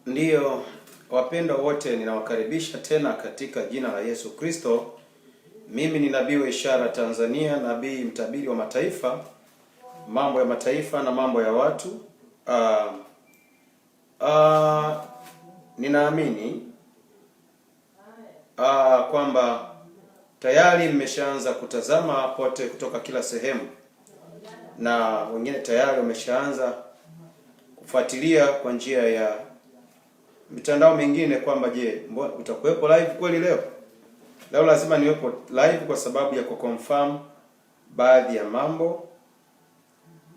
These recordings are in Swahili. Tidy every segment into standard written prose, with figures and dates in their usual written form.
Ndiyo, wapendwa wote ninawakaribisha tena katika jina la Yesu Kristo. Mimi ni nabii wa Ishara Tanzania, nabii mtabiri wa mataifa, mambo ya mataifa na mambo ya watu. Ninaamini kwamba tayari mmeshaanza kutazama pote kutoka kila sehemu, na wengine tayari wameshaanza kufuatilia kwa njia ya mitandao mingine kwamba je, utakuwepo live kweli leo? Leo lazima niwepo live kwa sababu ya kuconfirm baadhi ya mambo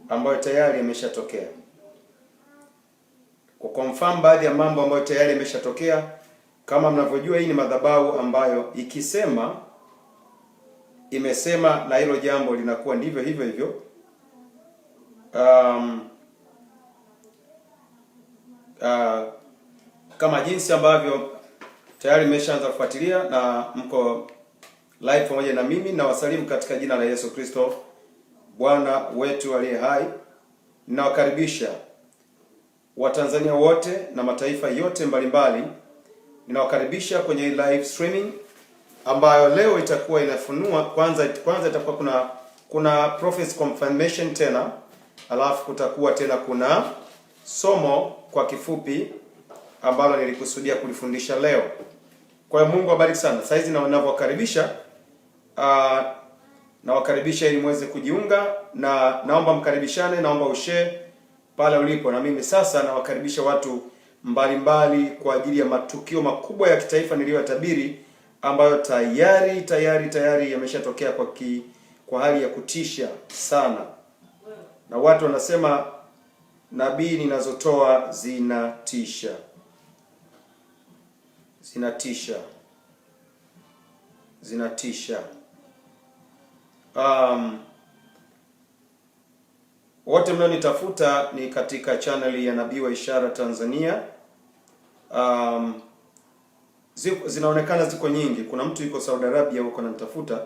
ambayo tayari yameshatokea. Kuconfirm baadhi ya mambo ambayo tayari yameshatokea. Kama mnavyojua, hii ni madhabahu ambayo ikisema imesema na hilo jambo linakuwa ndivyo hivyo hivyo. Kama jinsi ambavyo tayari mmeshaanza kufuatilia na mko live pamoja na mimi, na wasalimu katika jina la Yesu Kristo Bwana wetu aliye hai. Ninawakaribisha Watanzania wote na mataifa yote mbalimbali. Ninawakaribisha kwenye live streaming ambayo leo itakuwa inafunua kwanza itakuwa kuna prophecy confirmation tena, alafu kutakuwa tena kuna somo kwa kifupi ambalo nilikusudia kulifundisha leo. Kwa hiyo Mungu abariki sana. Sasa hizi nawakaribisha ili muweze kujiunga, na naomba mkaribishane, naomba ushare pale ulipo. Na mimi sasa nawakaribisha watu mbalimbali kwa ajili ya matukio makubwa ya kitaifa niliyotabiri, ambayo tayari yameshatokea kwa hali ya kutisha sana. Na watu wanasema nabii ninazotoa zinatisha. Wote mnaonitafuta ni katika channel ya Nabii wa Ishara Tanzania. Zinaonekana ziko nyingi. Kuna mtu yuko Saudi Arabia huko ananitafuta,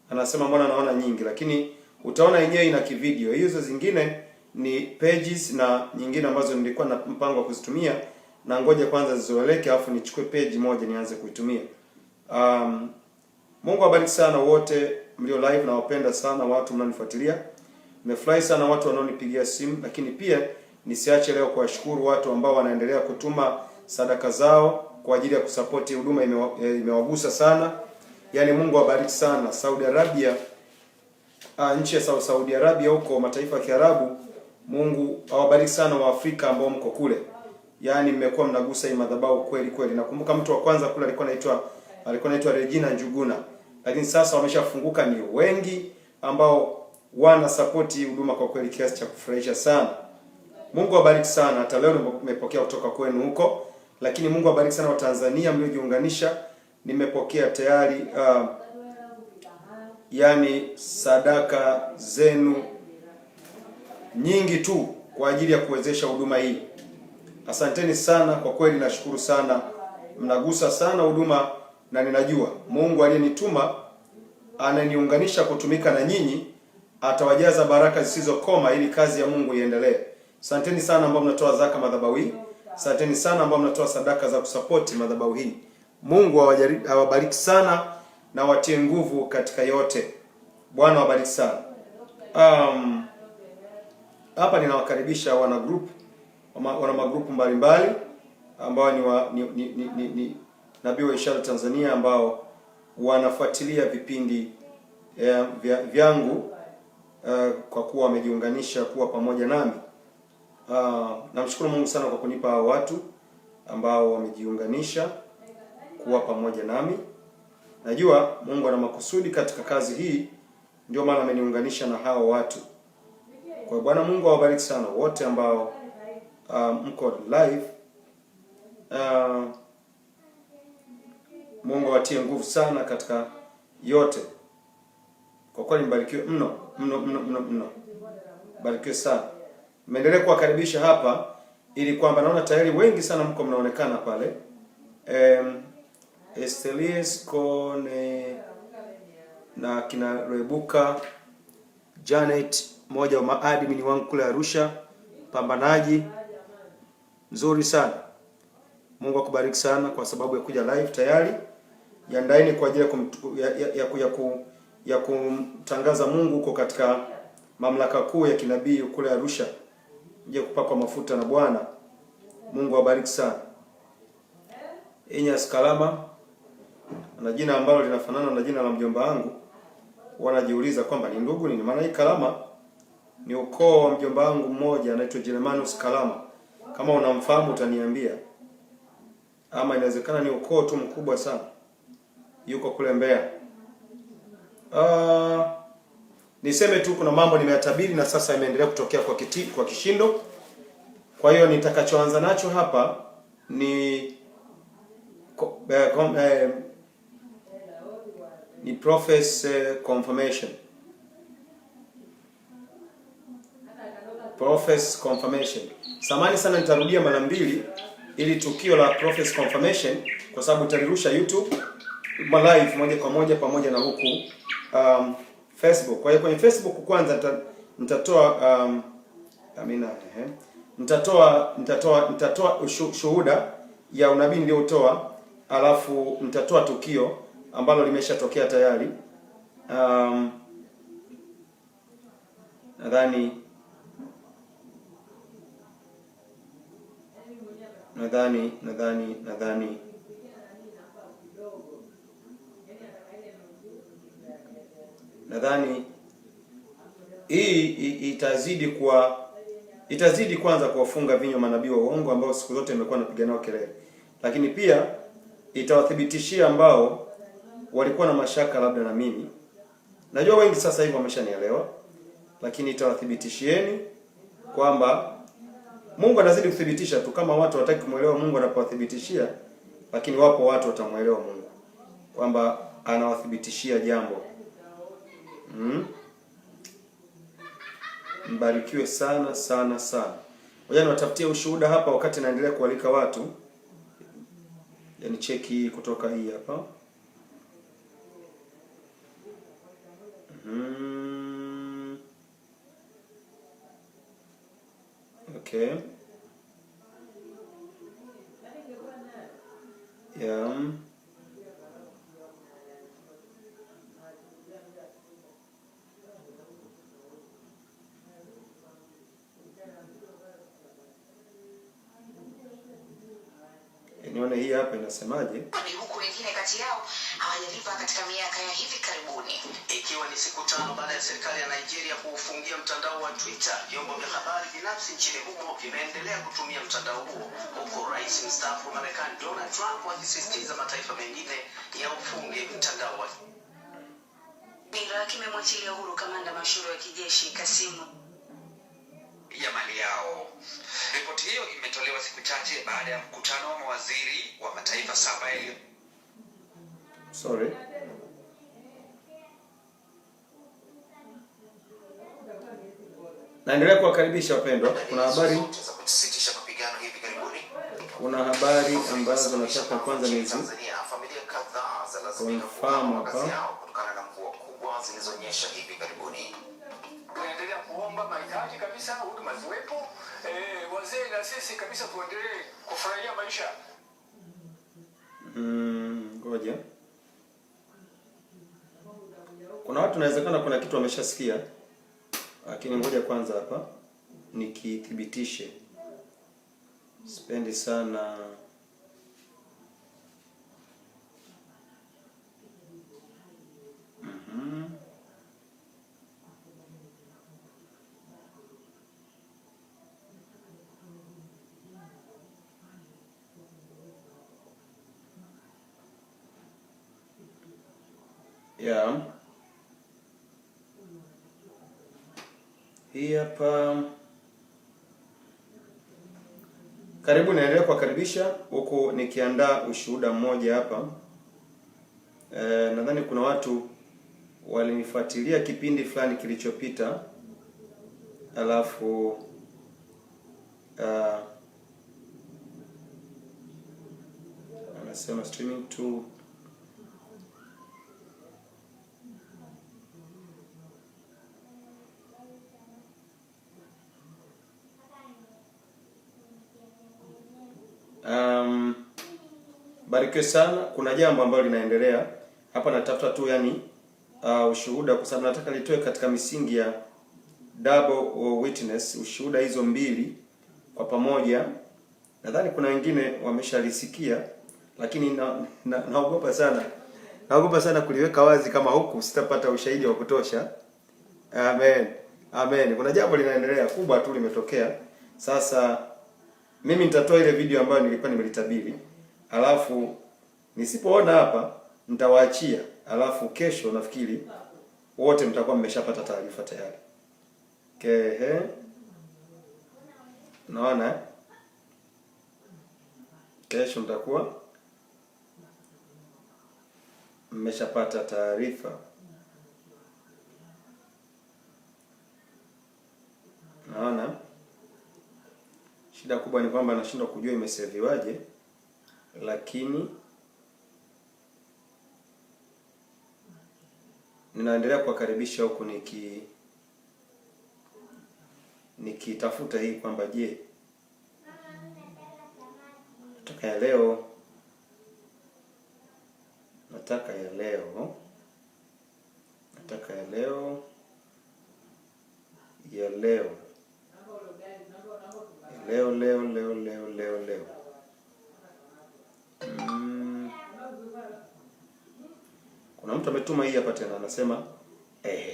anasema mbona naona nyingi, lakini utaona yenyewe ina kivideo. Hizo zingine ni pages na nyingine ambazo nilikuwa na mpango wa kuzitumia, na ngoja kwanza zizoeleke alafu nichukue page moja nianze kuitumia. Mungu awabariki sana wote mlio live, na wapenda sana watu mnanifuatilia. Nimefurahi sana watu wanaonipigia simu, lakini pia nisiache leo kuwashukuru watu ambao wanaendelea kutuma sadaka zao kwa ajili ya kusupport huduma. Imewagusa sana. Yaani Mungu awabariki sana. Saudi Arabia, nchi ya Saudi Arabia huko mataifa ya Kiarabu, Mungu awabariki sana wa Afrika ambao mko kule. Yaani mmekuwa mnagusa hii madhabahu kweli kweli. Nakumbuka mtu wa kwanza kule alikuwa anaitwa Regina Njuguna. Lakini sasa wameshafunguka, ni wengi ambao wana support huduma kwa kweli kiasi cha kufurahisha sana. Mungu awabariki sana. Hata leo nimepokea kutoka kwenu huko. Lakini Mungu awabariki sana wa Tanzania mliojiunganisha. Nimepokea tayari yani sadaka zenu nyingi tu kwa ajili ya kuwezesha huduma hii. Asanteni sana kwa kweli, nashukuru sana. Mnagusa sana huduma, na ninajua Mungu aliyenituma ananiunganisha kutumika na nyinyi, atawajaza baraka zisizokoma ili kazi ya Mungu iendelee. Asanteni sana ambao mnatoa zaka madhabahu hii. Asanteni sana ambao mnatoa sadaka za kusupport madhabahu hii. Mungu awabariki sana na watie nguvu katika yote. Bwana awabariki sana. Hapa ninawakaribisha wana magrupu mbalimbali ambao ni Nabii wa Ishara Tanzania ambao wanafuatilia vipindi vyangu kwa kuwa wamejiunganisha kuwa pamoja nami. Namshukuru Mungu sana kwa kunipa watu ambao wamejiunganisha kuwa pamoja nami. Najua Mungu ana makusudi katika kazi hii, ndio maana ameniunganisha na hao watu. Kwa Bwana Mungu awabariki sana wote ambao mko live. Mungu awatie nguvu sana katika yote. Kwa kweli mbarikiwe mno. Barikiwe sana. Meendelee kuwakaribisha hapa ili kwamba naona tayari wengi sana mko mnaonekana pale. Estelies Kone na kina Rebuka Janet, mmoja wa maadmin wangu kule Arusha, pambanaji nzuri sana. Mungu akubariki sana kwa sababu ya kuja live tayari. Jiandaeni kwa ajili ya kumtangaza Mungu huko katika mamlaka kuu ya kinabii kule Arusha. Je, kupakwa mafuta na Bwana. Mungu awabariki sana. Enyas Kalama na jina ambalo linafanana na jina la mjomba wangu. Wanajiuliza kwamba ni ndugu nini? Maana hii Kalama ni ukoo wa mjomba wangu mmoja anaitwa Germanus Kalama. Kama unamfahamu utaniambia. Ama inawezekana ni ukoo tu mkubwa sana. Yuko kule Mbeya. Niseme tu kuna mambo nimeyatabiri na sasa imeendelea kutokea kwa kishindo. Kwa hiyo nitakachoanza nacho hapa ni prophecy confirmation. Prophecy confirmation. Samahani sana nitarudia mara mbili ili tukio la prophecy confirmation kwa sababu nitalirusha YouTube live moja kwa moja pamoja na huku Facebook. Kwa hiyo kwenye Facebook kwanza nitatoa nitatoa shuhuda ya unabii niliotoa, alafu nitatoa tukio ambalo limeshatokea tayari. Nadhani hii itazidi kwanza kuwafunga vinywa manabii wa uongo ambao siku zote imekuwa napigana kelele. Lakini pia itawathibitishia ambao walikuwa na mashaka labda na mimi. Najua wengi sasa hivi wameshanielewa, lakini itawathibitishieni kwamba Mungu anazidi kuthibitisha tu. Kama watu wataki kumuelewa Mungu anapowathibitishia, lakini wapo watu watamuelewa Mungu kwamba anawathibitishia jambo. Mbarikiwe sana sana sana. Ngoja niwatafutie ushuhuda hapa wakati naendelea kualika watu. Yaani cheki kutoka hii hapa. Okay. Yeah. Nione hii hapa inasemaje? Huku wengine kati yao hawajalipa katika miaka ya hivi karibuni. Ikiwa ni siku 5 baada ya serikali ya Nigeria kuufungia mtandao wa Twitter, vyombo vya habari binafsi nchini humo vimeendelea kutumia mtandao huo, huku rais mstaafu wa Marekani Donald Trump akisisitiza mataifa mengine ya ufunge mtandao wa Iraq imemwachilia huru kamanda mashuhuri wa kijeshi Kasimu ya mali yao. Ripoti hiyo imetolewa siku chache baada ya mkutano wa mawaziri wa mataifa 7 yaliyo Naendelea kuwakaribisha wapendwa. Kuna habari ambazo nataka kwanza confirm hapa kutokana na mvua kubwa zilizonyesha hivi karibuni. Tunaendelea kuomba mahitaji kabisa huduma ziwepo, wazee na sisi kabisa tuendelee kufurahia maisha. Ngoja. Kuna watu nawezekana kuna kitu wameshasikia. Lakini ngoja kwanza hapa nikithibitishe. Sipendi sana hii hapa. Karibu, naendelea kuwakaribisha huku nikiandaa ushuhuda mmoja hapa. Nadhani kuna watu walinifuatilia kipindi fulani kilichopita, alafu anasema streaming to barikiwe sana. Kuna jambo ambalo linaendelea hapa, natafuta tu yani ushuhuda, kwa sababu nataka litoe katika misingi ya double witness, ushuhuda hizo mbili kwa pamoja. Nadhani kuna wengine wameshalisikia, lakini naogopa sana kuliweka wazi kama huku sitapata ushahidi wa kutosha. Amen. Kuna jambo linaendelea kubwa tu limetokea. Sasa mimi nitatoa ile video ambayo nilikuwa nimelitabiri. Alafu nisipoona hapa nitawaachia. Alafu kesho nafikiri wote mtakuwa mmeshapata taarifa tayari. Naona kesho mtakuwa mmeshapata taarifa. Naona shida kubwa ni kwamba nashindwa kujua imeseviwaje, lakini ninaendelea kuwakaribisha huku nikitafuta hii kwamba je, nataka ya leo Kuna mtu ametuma hii hapa tena, anasema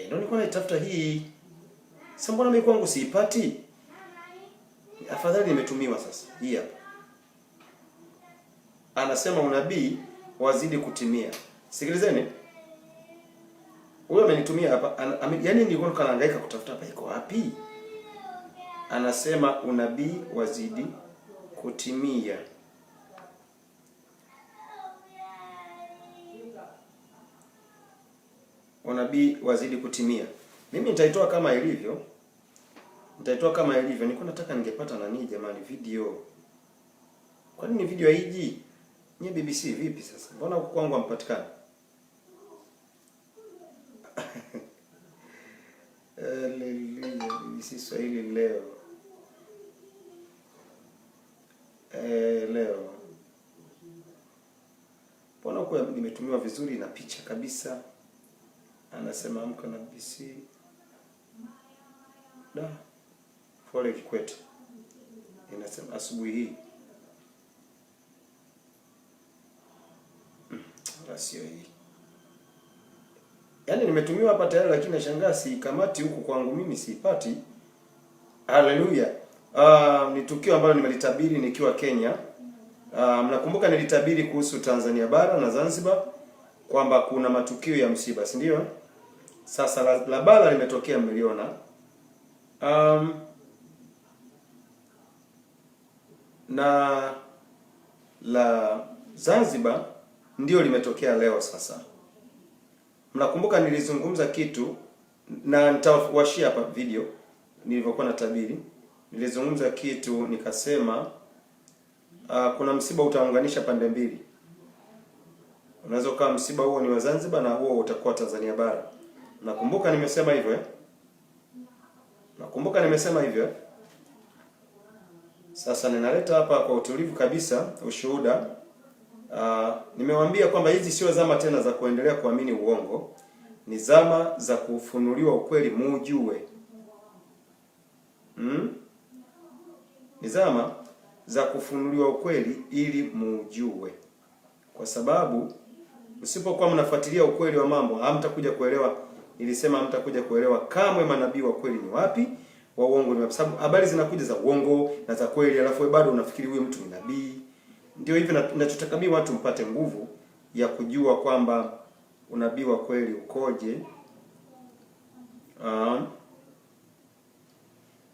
ndio nilikuwa naitafuta hii. Sasa mbona mimi kwangu siipati? Afadhali nimetumiwa sasa. Hii hapa. Anasema unabii wazidi kutimia. Sikilizeni. Huyo amenitumia hapa, yaani nilikuwa nahangaika kutafuta hapa iko wapi? Anasema unabii wazidi kutimia. Unabii wazidi kutimia. Mimi nitaitoa kama ilivyo. Nilikuwa nataka ningepata nani jamani video. Kwa nini video haiji? Nye BBC vipi sasa? Mbona huko kwangu hampatikani? BBC Swahili leo. Leo. Mbona huko nimetumiwa vizuri na picha kabisa? Anasema amka na BBC. Fole Kikwete. Inasema asubuhi hii. Sio hii. Yaani nimetumiwa hapa tayari, lakini nashangaa si kamati huku kwangu mimi siipati. Haleluya. Ni tukio ambalo nimelitabiri nikiwa Kenya. Mnakumbuka nilitabiri kuhusu Tanzania bara na Zanzibar kwamba kuna matukio ya msiba, si ndio? Sasa la bara limetokea, mmeliona. Na la Zanzibar ndio limetokea leo sasa. Mnakumbuka nilizungumza kitu na nitawashia hapa video nilivyokuwa natabiri. Nilizungumza kitu nikasema kuna msiba utaunganisha pande mbili. Unaweza kama msiba huo ni wa Zanzibar na huo utakuwa Tanzania bara. Nakumbuka nimesema hivyo. Sasa ninaleta hapa kwa utulivu kabisa ushuhuda. Nimewaambia kwamba hizi sio zama tena za kuendelea kuamini uongo. Ni zama za kufunuliwa ukweli muujue. Ni zama za kufunuliwa ukweli ili muujue. Kwa sababu msipokuwa mnafuatilia ukweli wa mambo, hamtakuja kuelewa. Nilisema hamtakuja kuelewa kamwe manabii wa kweli ni wapi, wa uongo ni wapi. Sababu habari zinakuja za uongo na za kweli, alafu wewe bado unafikiri huyu mtu ni nabii. Ndio hivi ninachotaka mimi watu mpate nguvu ya kujua kwamba unabii wa kweli ukoje,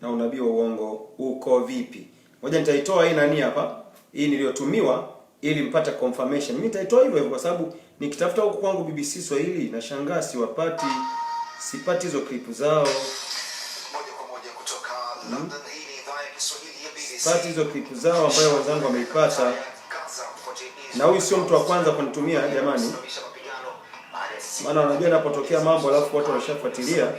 na unabii wa uongo uko vipi. Ngoja nitaitoa hii nani hapa, hii niliyotumiwa ili mpate confirmation. Mimi nitaitoa hivyo kwa sababu nikitafuta huko kwangu BBC Swahili nashangaa sipati hizo clip zao. Moja kwa moja kutoka London, hii ni idhaa ya Kiswahili ya BBC. Sipati hizo clip zao ambayo wenzangu wameipata. Na huyu sio mtu wa kwanza kunitumia jamani. Maana unajua inapotokea mambo alafu watu wanashafuatilia.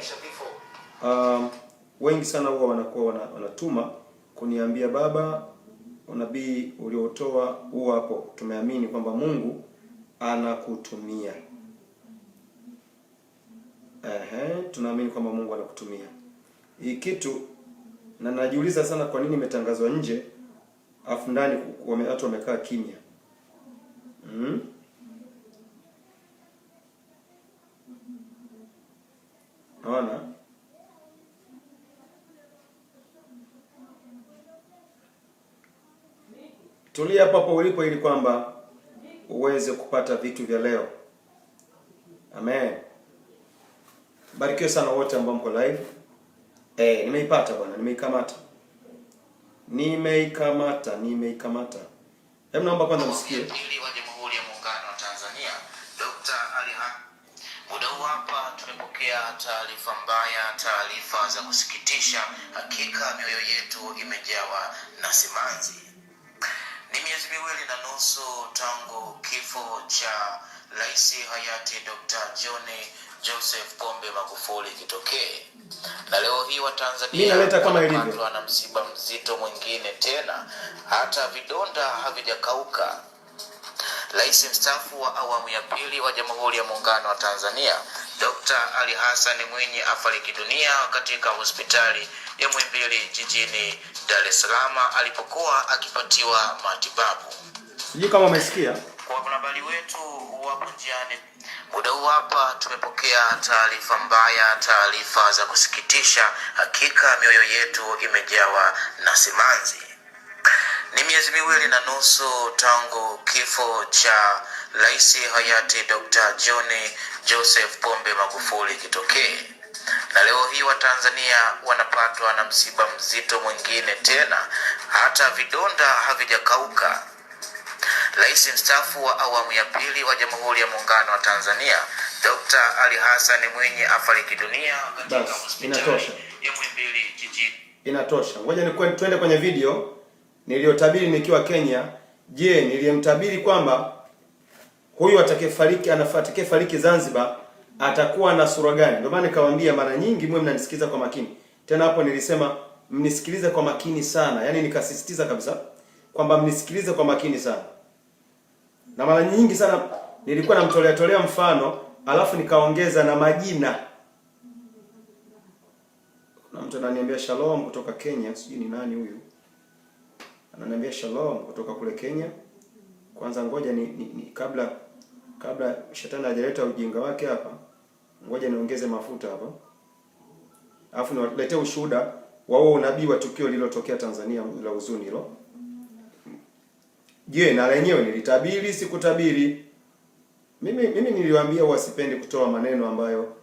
Wengi sana huwa wanakuwa wanatuma kuniambia baba, unabii uliotoa huu hapo, tumeamini kwamba Mungu anakutumia. Tunaamini kwamba Mungu anakutumia hii kitu, na najiuliza sana kwa nini imetangazwa nje afu ndani watu wamekaa kimya. Naona tulia hapo ulipo ili kwamba uweze kupata vitu vya leo. Amen. Barikiwe sana wote ambao mko live. Nimeipata bwana, nimeikamata. Hebu naomba kwanza msikie. Pili wa Jamhuri ya Muungano wa Tanzania, Dr. Ali Hassan. Muda huu hapa tumepokea taarifa mbaya, taarifa za kusikitisha. Hakika mioyo yetu imejawa na simanzi. Ni miezi miwili na nusu tangu kifo cha Rais hayati Dr. John Joseph Pombe Magufuli kitokee. Na leo hii Watanzania wanapatwa na msiba mzito mwingine tena, hata vidonda havijakauka. Rais mstaafu wa awamu ya pili wa Jamhuri ya Muungano wa Tanzania, Dr. Ali Hassan Mwinyi afariki dunia katika hospitali ya Muhimbili jijini Dar es Salaam alipokuwa akipatiwa matibabu. Sijui kama umesikia. Kwa wanahabari wetu wapo njiani. Muda huu hapa tumepokea taarifa mbaya, taarifa za kusikitisha. Hakika mioyo yetu imejawa na simanzi. Ni miezi miwili na nusu tangu kifo cha Rais hayati Dr. John Joseph Pombe Magufuli kitokee. Na leo hii Watanzania wanapatwa na msiba mzito mwingine tena, hata vidonda havijakauka. Rais mstaafu wa awamu ya pili wa Jamhuri ya Muungano wa Tanzania, Dr. Ali Hassan Mwinyi afariki dunia katika hospitali ya Muhimbili jijini. Inatosha. Ngoja twende kwenye video niliyotabiri nikiwa Kenya. Je, niliyemtabiri kwamba huyu atakayefariki Zanzibar atakuwa na sura gani? Ndio maana nikawaambia mara nyingi mwe mnanisikiza kwa makini. Tena hapo nilisema mnisikilize kwa makini sana. Yaani nikasisitiza kabisa kwamba mnisikilize kwa makini sana. Na mara nyingi sana nilikuwa namtolea mfano, alafu nikaongeza na majina. Na mtu ananiambia shalom kutoka Kenya, sijui ni nani huyu. Ananiambia shalom kutoka kule Kenya. Kwanza ngoja ni kabla shetani hajaleta ujinga wake hapa, ngoja niongeze mafuta hapa. Alafu niwaletee ushuhuda wa huo unabii wa tukio lililotokea Tanzania la huzuni hilo. Je, na lenyewe nilitabiri sikutabiri? Mimi niliwaambia wasipendi kutoa maneno ambayo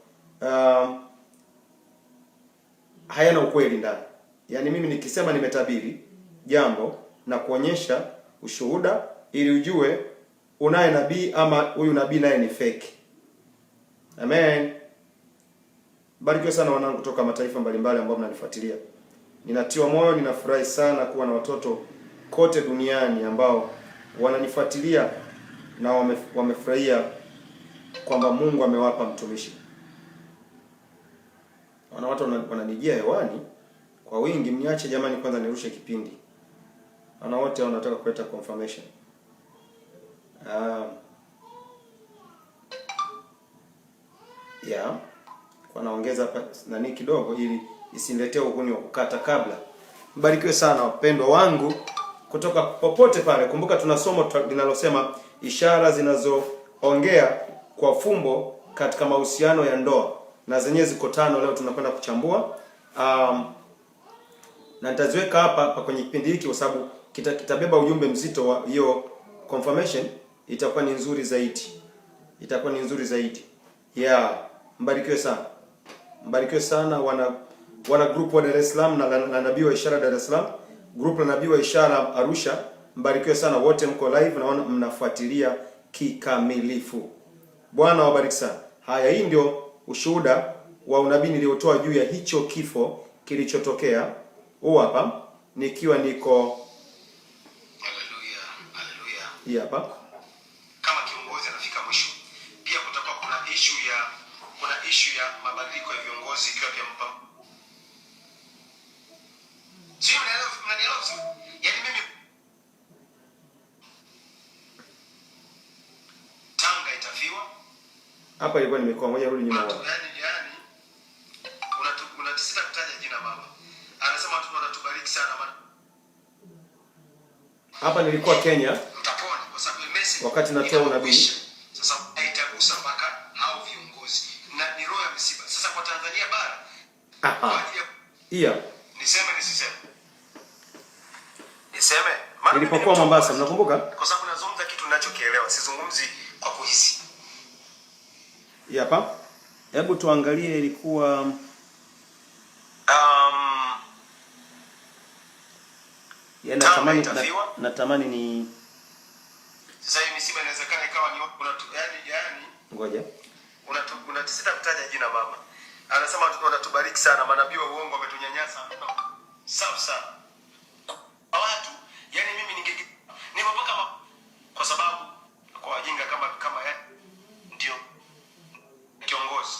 hayana ukweli ndani. Yaani mimi nikisema nimetabiri jambo na kuonyesha ushuhuda ili ujue unaye nabii ama huyu nabii naye ni fake. Amen. Barikiwe sana wanangu kutoka mataifa mbalimbali ambao mnanifuatilia. Ninatiwa moyo, ninafurahi sana kuwa na watoto kote duniani ambao wananifuatilia na wamefurahia kwamba Mungu amewapa mtumishi. Wana watu wananijia hewani kwa wingi. Mniache jamani kwanza nirushe kipindi. Wana wote wanataka kuleta confirmation. Kwa naongeza hapa nani kidogo ili isiniletee uhuni wa kukata kabla. Mbarikiwe sana wapendwa wangu kutoka popote pale. Kumbuka tuna somo linalosema ishara zinazoongea kwa fumbo katika mahusiano ya ndoa, na zenyewe ziko 5 leo tunakwenda kuchambua. Na nitaziweka hapa kwenye kipindi hiki kwa sababu kitabeba ujumbe mzito wa hiyo confirmation. Itakuwa ni nzuri zaidi. Mbarikiwe sana. Mbarikiwe sana wana group wa Dar es Salaam na nabii wa ishara Dar es Salaam, group la nabii wa ishara Arusha. Mbarikiwe sana wote mko live, naona mnafuatilia kikamilifu. Bwana wabariki sana. Haya, hii ndio ushuhuda wa unabii niliotoa juu ya hicho kifo kilichotokea. Huu hapa nikiwa niko hii hapa. Kama kiongozi anafika mwisho, pia kutakuwa kuna issue ya mabadiliko ya viongozi ikiwa pia sio mnaelewa. Yaani mimi Hapa ilikuwa nimekuwa, ngoja rudi nyuma. Yani unatisita kutaja jina mama. Anasema watu wanatubariki sana bwana. Hapa nilikuwa Kenya. Mtapona kwa sababu message wakati natoa unabii. Sasa haitagusa mpaka hao viongozi. Na ni roho ya msiba. Sasa kwa Tanzania bara. Niseme nisiseme. Niseme. Nilipokuwa Mombasa, mnakumbuka? Kwa sababu nazungumza kitu ninachokielewa, sizungumzi kwa kuhisi. Hapa. Hebu tuangalie ilikuwa natamani ni sasa hii misiba inawezekana ikawa ni yani ngoja. Unatisita kutaja jina mama. Anasema wanatubariki sana, manabii wa uongo wametunyanyasa. Safi sana. Watu yani mimi nimepaka kwa sababu kwa wajinga kama ndio kiongozi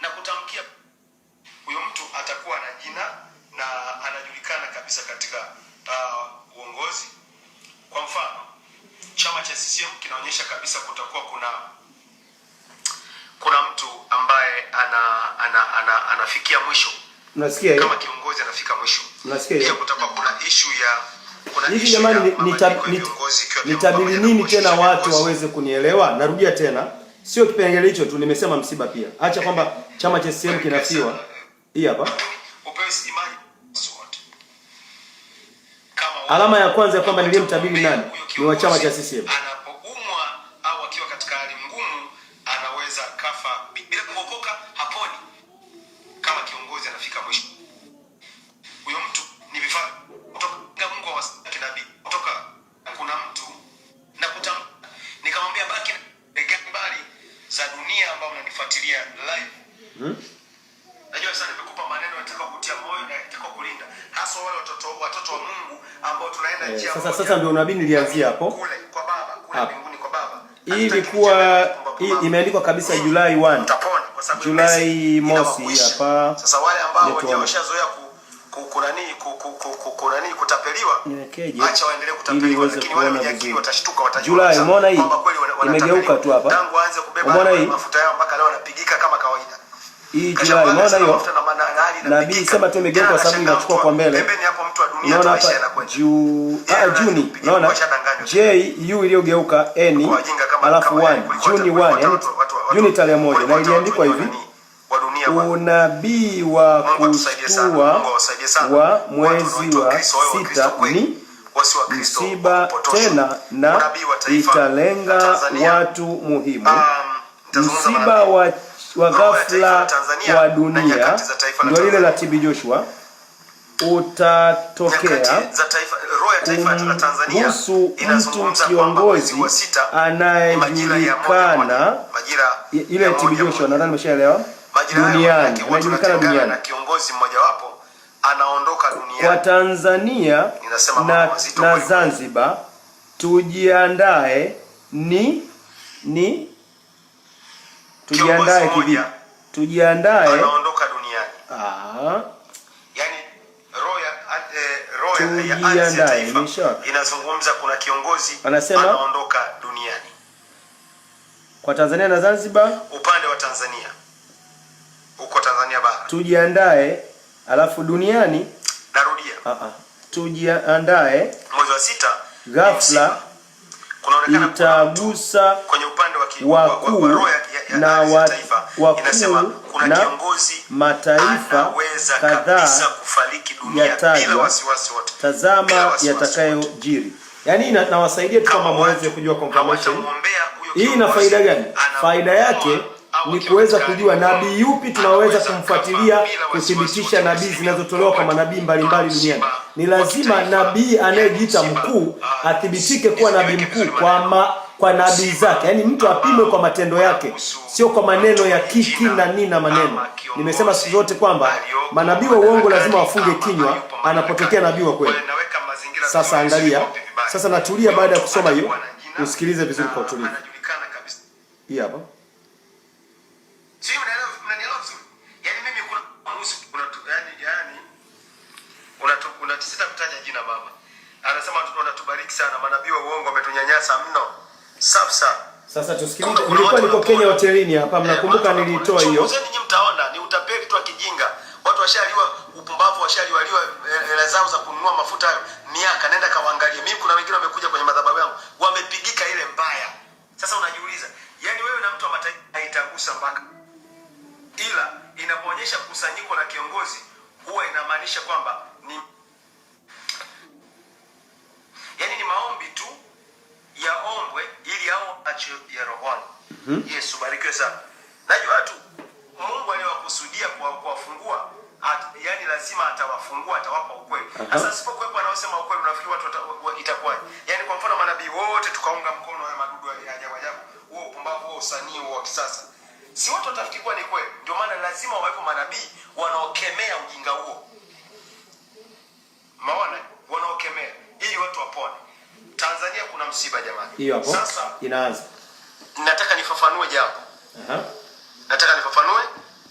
na kutamkia huyo mtu atakuwa na jina na anajulikana kabisa katika uongozi. Kwa mfano chama cha CCM kinaonyesha kabisa kutakuwa kuna mtu ambaye anafikia mwisho. Unasikia hiyo? Kama kiongozi anafika mwisho. Unasikia hiyo? Pia kutakuwa kuna issue ya hivi jamani, nitabiri nini tena watu waweze kunielewa? Narudia tena, sio kipengele hicho tu, nimesema msiba pia. Acha kwamba chama cha CCM kinafiwa. Hii hapa. Alama ya kwanza ya kwamba nilimtabiri nani ni wa chama cha CCM. Anapoumwa au akiwa katika hali ngumu anaweza kafa bila kuokoka, haponi. Kama kiongozi anafika mwisho. Huyo mtu ni vifaa kutoka Mungu wa kinabii. Kutoka kuna mtu na nikamwambia baki mbali za dunia ambao mnanifuatilia live. Najua sana nimekupa maneno nataka kutia moyo na nataka kulinda. Hasa wale watoto wa Mungu ambao tunaenda njia. Sasa ndio unabii nilianzia hapo. Kule kwa baba, kule mbinguni kwa baba. Hii ilikuwa imeandikwa kabisa Julai 1. Julai mosi hapa. Sasa wale ambao wameshazoea kutapeliwa, acha waendelee kutapeliwa, lakini wale wenye akili watashtuka, watajua. Julai, umeona hii imegeuka tu hapa. Tangu aanze kubeba mafuta yao mpaka leo anapigika kama kawaida. Hii Julai, umeona hiyo? Nabii sema tu imegeuka kwa sababu inachukua kwa mbele. Pembeni hapo mtu wa dunia unaona hapa Juni, unaona J U iliyogeuka N alafu 1 Juni 1, yani Juni tarehe 1, na iliandikwa hivi: unabii wa kushtua wa mwezi wa 6 ni msiba tena na italenga watu muhimu. Msiba wa ghafla wa dunia ndio ile la TB Joshua utatokea kuhusu mtu kiongozi anayejulikana, ile TB Joshua nadhani nimeshaelewa, duniani anajulikana duniani. Kiongozi mmoja wapo anaondoka duniani. Kwa Tanzania na Zanzibar tujiandae tujiandae kivipi? Tujiandae anaondoka duniani. Yani roho ya taifa inazungumza kuna kiongozi anaondoka duniani. Kwa Tanzania na Zanzibar, upande wa Tanzania huko Tanzania bara tujiandae, alafu duniani narudia tujiandae mwezi wa 6 ghafla itagusa kwenye upande wa wakuu na inasema kuna kiongozi mataifa kadhaa yatajwa. Tazama yatakayojiri. Yani nawasaidia tu kama mweze kujua confirmation. Hii ina faida gani? Faida yake ni kuweza kujua nabii yupi tunaweza kumfuatilia kuthibitisha nabii zinazotolewa kwa manabii mbalimbali duniani. Ni lazima nabii anayejiita mkuu athibitike kuwa nabii mkuu kwa nabii zake. Yaani mtu apimwe kwa matendo yake, sio kwa maneno ya kiki na nina maneno. Nimesema siku zote kwamba manabii wa uongo lazima wafunge kinywa anapotokea nabii wa kweli. Sasa angalia. Sasa natulia baada ya kusoma hiyo. Usikilize vizuri kwa utulivu. Hii hapa. Sio mnanielewa vizuri. Yaani mimi unatisita kutaja jina mama. Anasema wanatubariki sana, manabii wa uongo wametunyanyasa mno. Safi sana. Sasa tusikilize. Nilikuwa niko Kenya hotelini hapa, mnakumbuka nilitoa hiyo. Nyinyi mtaona ni utapeli tu kijinga. Watu washaliwa upumbavu, washaliwa hela zao za kununua mafuta hayo. Miaka nenda kawaangalie. Mimi kuna wengine wamekuja kwenye madhabahu yangu, wamepigika ile mbaya. Sasa unajiuliza, yani wewe na mtu wa mataifa haitagusa mpaka. Ila inapoonyesha kusanyiko la kiongozi huwa inamaanisha kwamba ni yani ni maombi tu yaombwe ili hao acho ya rohoni. Yesu barikiwe sana. Najua watu Mungu aliyowakusudia kuwafungua, yani lazima atawafungua, atawapa ukweli. Sasa sipokuwepo anaosema ukweli, unafikiri watu itakuwaje? Yani kwa mfano manabii wote tukaunga mkono haya madudu ya ajabu ajabu, huo upumbavu, huo usanii wa kisasa, si watu watafikiri kuwa ni kweli? Ndio maana lazima wawepo manabii wanaokemea ujinga huo. Maana wanaokemea ili watu wapone. Tanzania kuna msiba jamani. Hiyo hapo. Sasa inaanza. Nataka nifafanue jambo. Nataka nifafanue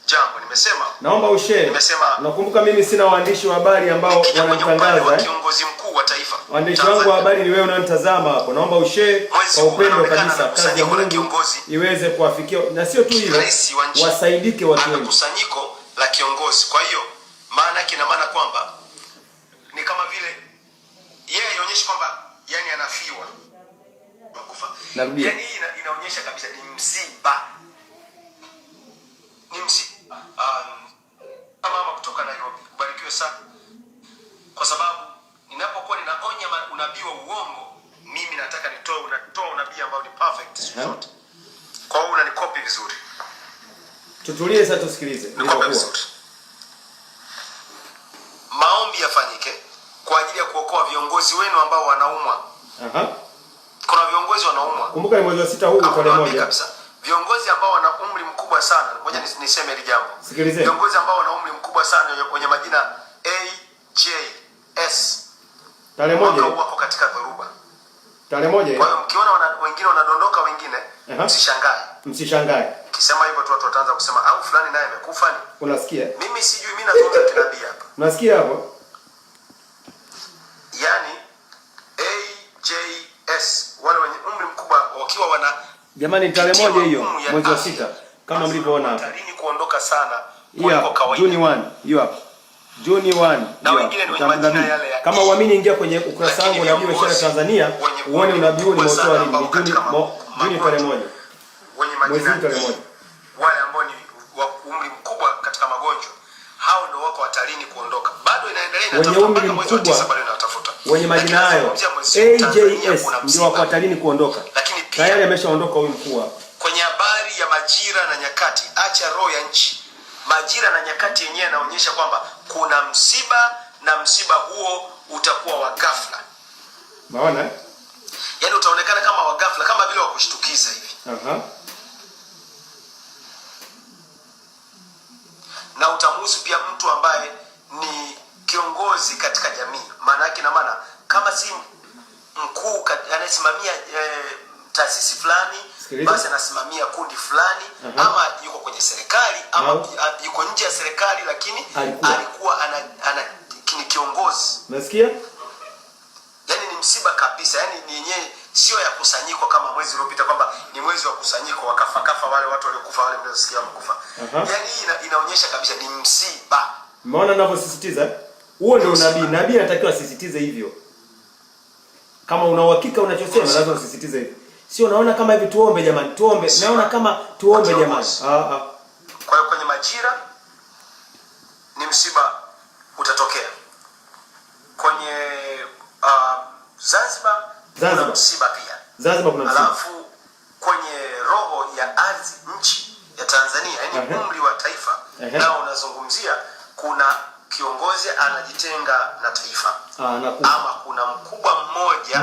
jambo. Nimesema naomba ushare. Nimesema nakumbuka mimi sina waandishi wa habari ambao wanatangaza kiongozi mkuu wa taifa. Waandishi wangu wa habari ni wewe unanitazama hapo. Naomba ushare kwa upendo kabisa, kazi ya Mungu iweze kuwafikia, na sio tu hilo, wasaidike watu wengi. Kusanyiko la kiongozi. Kwa hiyo maana kina maana kwamba ni kama vile yeye anaonyesha kwamba yani anafiwa kufa. Yani inaonyesha kabisa ni msiba. Ni msiba. Mama kutoka Nairobi, barikiwe sana. Kwa sababu ninapokuwa ninaonya unabii wa uongo, mimi nataka nitoa unabii ambao ni perfect zote. Kwa hiyo unanikopi vizuri. Tutulie sasa tusikilize. Maombi yafanyike kwa ajili ya kuokoa viongozi wenu ambao wanaumwa. Kuna viongozi wanaumwa. Kumbuka ni mwezi wa 6 huu tarehe moja. Viongozi ambao wana umri mkubwa sana. Ngoja niseme hili jambo. Sikilizeni. Viongozi ambao wana umri mkubwa sana wenye majina AJS. Tarehe moja wako katika dhoruba. Tarehe moja. Kwa hiyo mkiona wengine wanadondoka wengine, msishangae. Msishangae. Kisema hivyo tu watu wataanza kusema au fulani naye amekufa ni. Unasikia? Mimi sijui, mimi nazungumza kinabii hapa. Unasikia hapo? Yani AJS wale wenye umri mkubwa wakiwa wana jamani, tarehe moja hiyo mwezi wa 6 kama mlivyoona hapa. Tarini kuondoka sana kuliko kawaida. Juni 1 hiyo hapa. Juni 1. Na wengine ni majina yale ya kama uamini, ingia kwenye ukurasa wangu na Nabii Ishara Tanzania uone unabii huu nimeutoa lini. Juni tarehe moja. Wenye majina tarehe moja. Wale ambao ni wa umri mkubwa katika magonjwa, hao ndio wako hatarini kuondoka. Bado inaendelea wenye umri mkubwa, wenye majina hayo AJS ndio wako hatarini kuondoka. Lakini tayari ameshaondoka huyu mkuu. Kwenye habari ya majira na nyakati, acha roho ya nchi. Majira na nyakati yenyewe yanaonyesha kwamba kuna msiba, na msiba huo utakuwa wa ghafla. Unaona? Yaani utaonekana kama wa ghafla, kama vile wa kushtukiza hivi. Na utamhusu pia mtu ambaye ni kiongozi katika jamii. Maana yake na maana kama si mkuu anayesimamia taasisi fulani, basi anasimamia kundi fulani, ama yuko kwenye serikali ama yuko nje ya serikali, lakini alikuwa ana kiongozi. Unasikia? Yani ni msiba kabisa. Yani ni yenyewe sio ya kusanyiko kama mwezi uliopita kwamba ni mwezi wa kusanyiko wakafa wale watu waliokufa, wale mliosikia wamekufa. Yani hii inaonyesha kabisa ni msiba. Umeona ninavyosisitiza? Huo ndio unabii. Nabii anatakiwa asisitize hivyo. Kama una uhakika unachosema lazima usisitize hivyo. Sio naona kama hivi tuombe jamani, tuombe. Naona kama tuombe jamani. Kwa hiyo kwenye majira ni msiba utatokea. Kwenye Zanzibar kuna msiba pia. Zanzibar kuna msiba. Alafu kwenye roho ya ardhi nchi ya Tanzania, yani umri wa taifa, nao unazungumzia kuna kiongozi anajitenga na taifa. Ama kuna mkubwa mmoja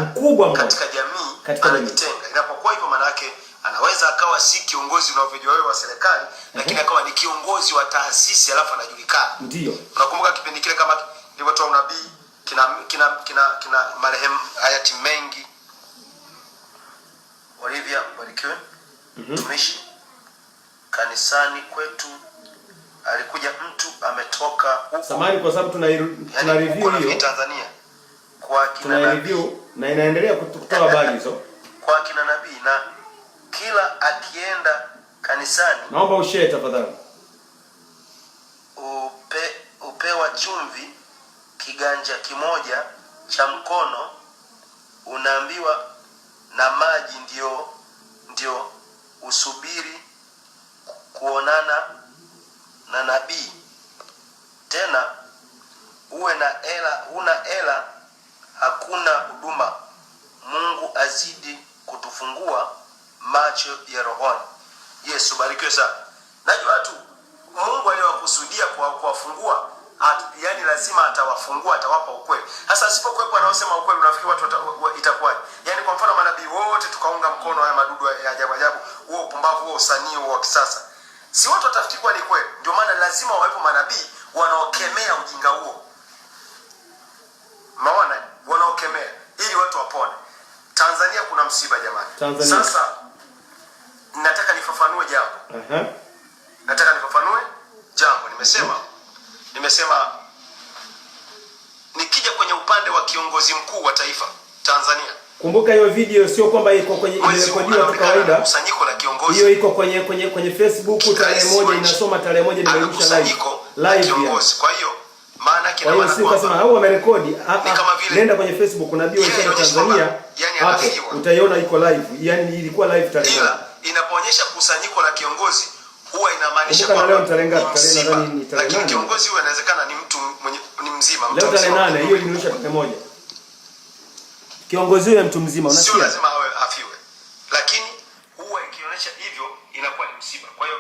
katika jamii anajitenga. Inapokuwa hivyo maana yake anaweza akawa si kiongozi unavyojua wewe wa serikali, lakini akawa ni kiongozi wa taasisi alafu anajulikana. Ndio. Unakumbuka kipindi kile kama nilivyotoa unabii kina marehemu hayati Mengi Olivia barikiwe. Tumishi kanisani kwetu alikuja mtu ametoka huko. Samahani kwa sababu tuna review hiyo Tanzania. Kwa kina tuna review na inaendelea kutoa habari hizo. Kwa kina nabii na kila akienda kanisani, naomba ushare tafadhali, upewa chumvi kiganja kimoja cha mkono, unaambiwa na maji ndio usubiri kuonana na nabii. Tena uwe na una hela, hakuna huduma. Mungu azidi kutufungua macho ya rohoni. Yesu barikiwe sana. Najua watu Mungu aliyokusudia kuwafungua, yani lazima atawafungua, atawapa ukweli. Sasa asipokuwepo anaosema ukweli, unafikiri watu itakuwaje? Yani kwa mfano manabii wote tukaunga mkono haya madudu ya ajabu ajabu, huo upumbavu, huo usanii wa kisasa, si watu watafikiri kwa ni kweli? Ndio maana lazima wawepo manabii wanaokemea ujinga huo. Maana wanaokemea ili watu wapone. Tanzania kuna msiba jamani. Tanzania. Sasa nataka nifafanue jambo. Nataka nifafanue jambo. Nimesema nikija kwenye upande wa kiongozi mkuu wa taifa Tanzania. Kumbuka hiyo video sio kwamba iko kwenye imerekodiwa tu kawaida. Kusanyiko la kiongozi. Hiyo iko kwenye Facebook tarehe moja, inasoma tarehe moja, nimerusha live kiongozi. Kwa hiyo maana yake na si ukasema au wamerekodi, nenda kwenye Facebook unabii wa Tanzania, hapo utaiona iko live, yani ilikuwa live tarehe moja. Inapoonyesha kusanyiko la kiongozi huwa inamaanisha kwamba leo tarehe ngapi? Tarehe nadhani ni tarehe 8. Lakini kiongozi huwa inawezekana ni mtu ni mzima, mtu leo tarehe 8, hiyo ilinirusha tarehe moja. Kiongozi huyo mtu mzima, unasikia? Sio lazima awe afiwe. Lakini huwa ikionyesha hivyo inakuwa ni msiba. Kwa hiyo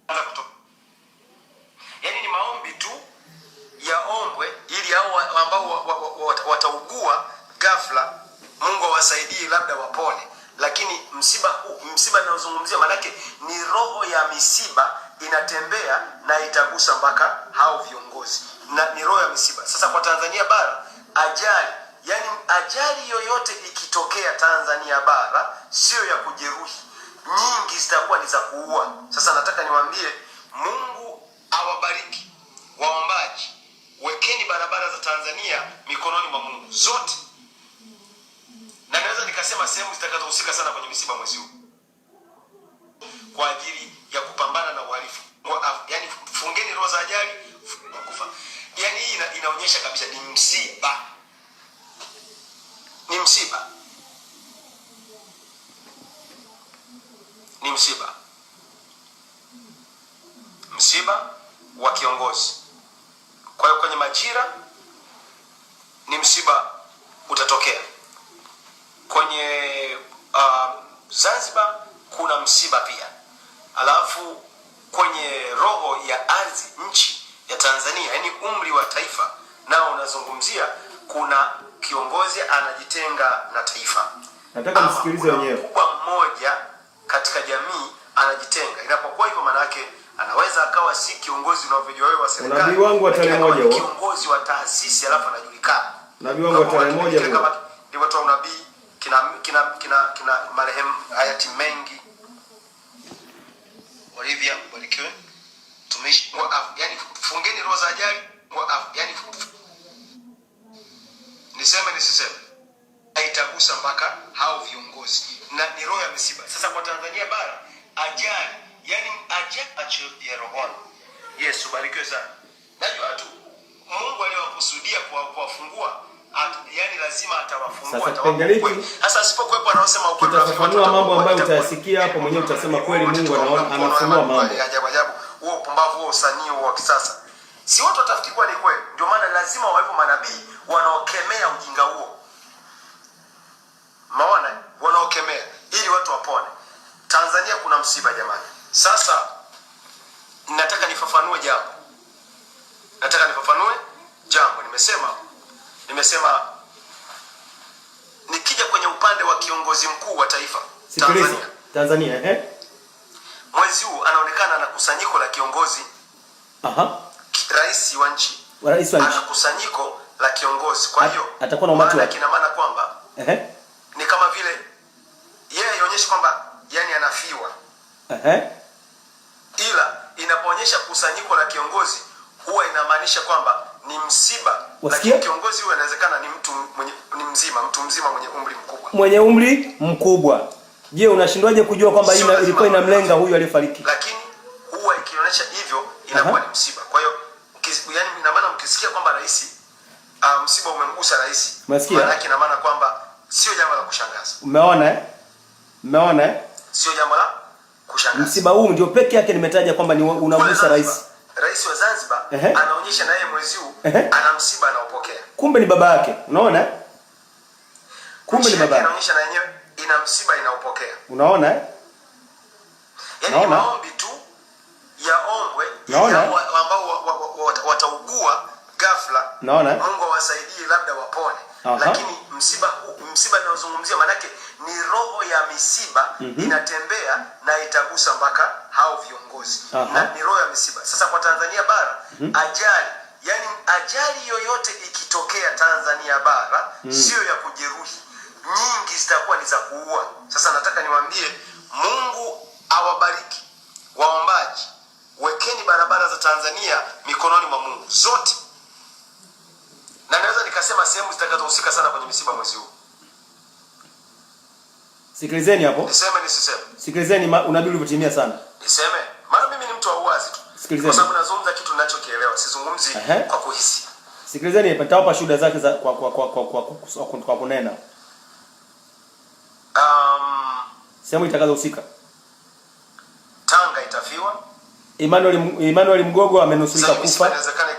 anza kutoka. Yaani ni maombi tu yaombwe ili hao ambao wataugua ghafla Mungu awasaidie labda wapone. Lakini msiba ninazungumzia manake ni roho ya misiba inatembea na itagusa mpaka hao viongozi. Na ni roho ya misiba. Sasa kwa Tanzania bara ajali yoyote ikitokea Tanzania bara sio ya kujeruhi. Nyingi zitakuwa ni za kuua. Sasa nataka niwaambie Mungu awabariki waombaji. Wekeni barabara za Tanzania mikononi mwa Mungu zote. Na naweza nikasema sehemu zitakazohusika sana kwenye misiba mwezi huu kwa ajili ya kupambana na uhalifu. Yaani fungeni roho za ajali, kufa. Yaani hii inaonyesha kabisa ni msiba. Ni msiba. Ni msiba. Msiba wa kiongozi. Kwa hiyo kwenye majira ni msiba utatokea. Kwenye Zanzibar kuna msiba pia. Alafu kwenye roho ya ardhi nchi ya Tanzania, yani umri wa taifa nao unazungumzia kuna kiongozi anajitenga na taifa. Nataka msikilize wenyewe. Kwa mmoja katika jamii anajitenga. Inapokuwa hivyo maana yake anaweza akawa si kiongozi unavyojua wewe wa serikali. Nabii wangu wa tarehe moja huo. Kiongozi wa taasisi alafu anajulikana. Nabii wangu wa tarehe moja huo. Kama ndivyo tu unabii kina marehemu hayati Mengi. Olivia barikiwe. Tumishi yani fungeni roho za ajali, yani niseme haitagusa mpaka hao viongozi. Na ni roho ya misiba. Sasa kwa Tanzania bara ajali, yani ajali ya rohoni. Yesu barikiwe sana. Najua watu Mungu aliyokusudia kuwafungua, yani lazima atawafungua. Sasa asipokuwepo anaosema ukweli, tutafafanua mambo ambayo utayasikia hapo mwenyewe, utasema kweli Mungu anafunua mambo ajabu ajabu. Huo upumbavu, huo usanii wa kisasa, si watu watafikiri kwa ni kweli? Ndio maana lazima wawepo manabii wanaokemea ujinga huo. Maana wanaokemea ili watu wapone. Tanzania kuna msiba jamani. Sasa nataka nifafanue jambo. Nimesema nikija kwenye upande wa kiongozi mkuu wa taifa Tanzania mwezi huu anaonekana na kusanyiko la kiongozi. Rais wa nchi. Ana kusanyiko la kiongozi. Kwa hiyo atakuwa na umati wake. Ina maana kwamba ni kama vile yeye anaonyesha kwamba yani anafiwa. Ila inapoonyesha kusanyiko la kiongozi huwa inamaanisha kwamba ni msiba. Lakini kiongozi huyo inawezekana ni mtu mwenye ni mzima, mtu mzima mwenye umri mkubwa. Mwenye umri mkubwa. Je, unashindwaje kujua kwamba ilikuwa inamlenga huyu aliyefariki? Lakini huwa ikionyesha hivyo inakuwa ni msiba. Kwa hiyo yani ina maana mkisikia kwamba rais msiba umemgusa rais, maana yake ina maana kwamba sio jambo la kushangaza. Umeona? Sio jambo la kushangaza. Msiba huu ndio peke yake nimetaja kwamba ni unamgusa rais. Rais wa Zanzibar anaonyesha na yeye mwezi huu ana msiba anaopokea. Kumbe ni baba yake. Unaona? Kumbe ni baba. Anaonyesha na yenyewe ina msiba inaopokea. Unaona? Yaani maombi tu yaombwe ambao wataugua ghafla. Mungu awasaidie labda wapone. Lakini msiba ninaozungumzia manake ni roho ya misiba inatembea na itagusa mpaka hao viongozi. Na ni roho ya misiba. Sasa kwa Tanzania bara ajali yoyote ikitokea Tanzania bara sio ya kujeruhi. Nyingi zitakuwa ni za kuua. Sasa nataka niwaambie Mungu awabariki waombaji. Wekeni barabara za Tanzania mikononi mwa Mungu zote. Na naweza nikasema sehemu zitakazohusika sana kwenye misiba mwezi huu. Sikilizeni hapo. Niseme nisiseme? Sikilizeni unabii ulivyotimia sana. Niseme? Maana mimi ni mtu wa uwazi tu. Sikilizeni. Kwa sababu nazungumza kitu ninachokielewa, sizungumzi kwa kuhisi. Sikilizeni, nitawapa shuhuda zake za kwa kunena. Sehemu itakazohusika. Tanga itafiwa. Emmanuel Mgogo amenusurika kufa.